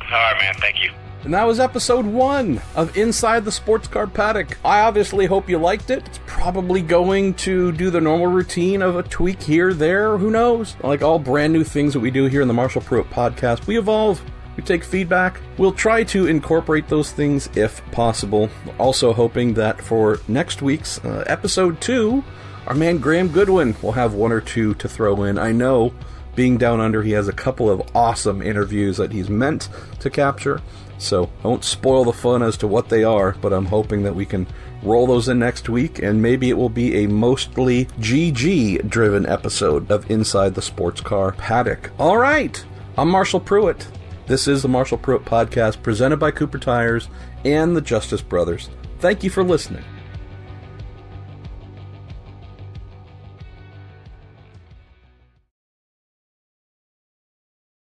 All right, man. Thank you. And that was episode 1 of Inside the Sports Car Paddock. I obviously hope you liked it. It's probably going to do the normal routine of a tweak here, there, who knows? Like all brand new things that we do here in the Marshall Pruett Podcast, we evolve. We take feedback. We'll try to incorporate those things if possible. Also hoping that for next week's episode 2, our man Graham Goodwin will have 1 or 2 to throw in. I know, being down under, he has a couple of awesome interviews that he's meant to capture. So I won't spoil the fun as to what they are, but I'm hoping that we can roll those in next week, and maybe it will be a mostly GG-driven episode of Inside the Sports Car Paddock. All right, I'm Marshall Pruett. This is the Marshall Pruett Podcast presented by Cooper Tires and the Justice Brothers. Thank you for listening.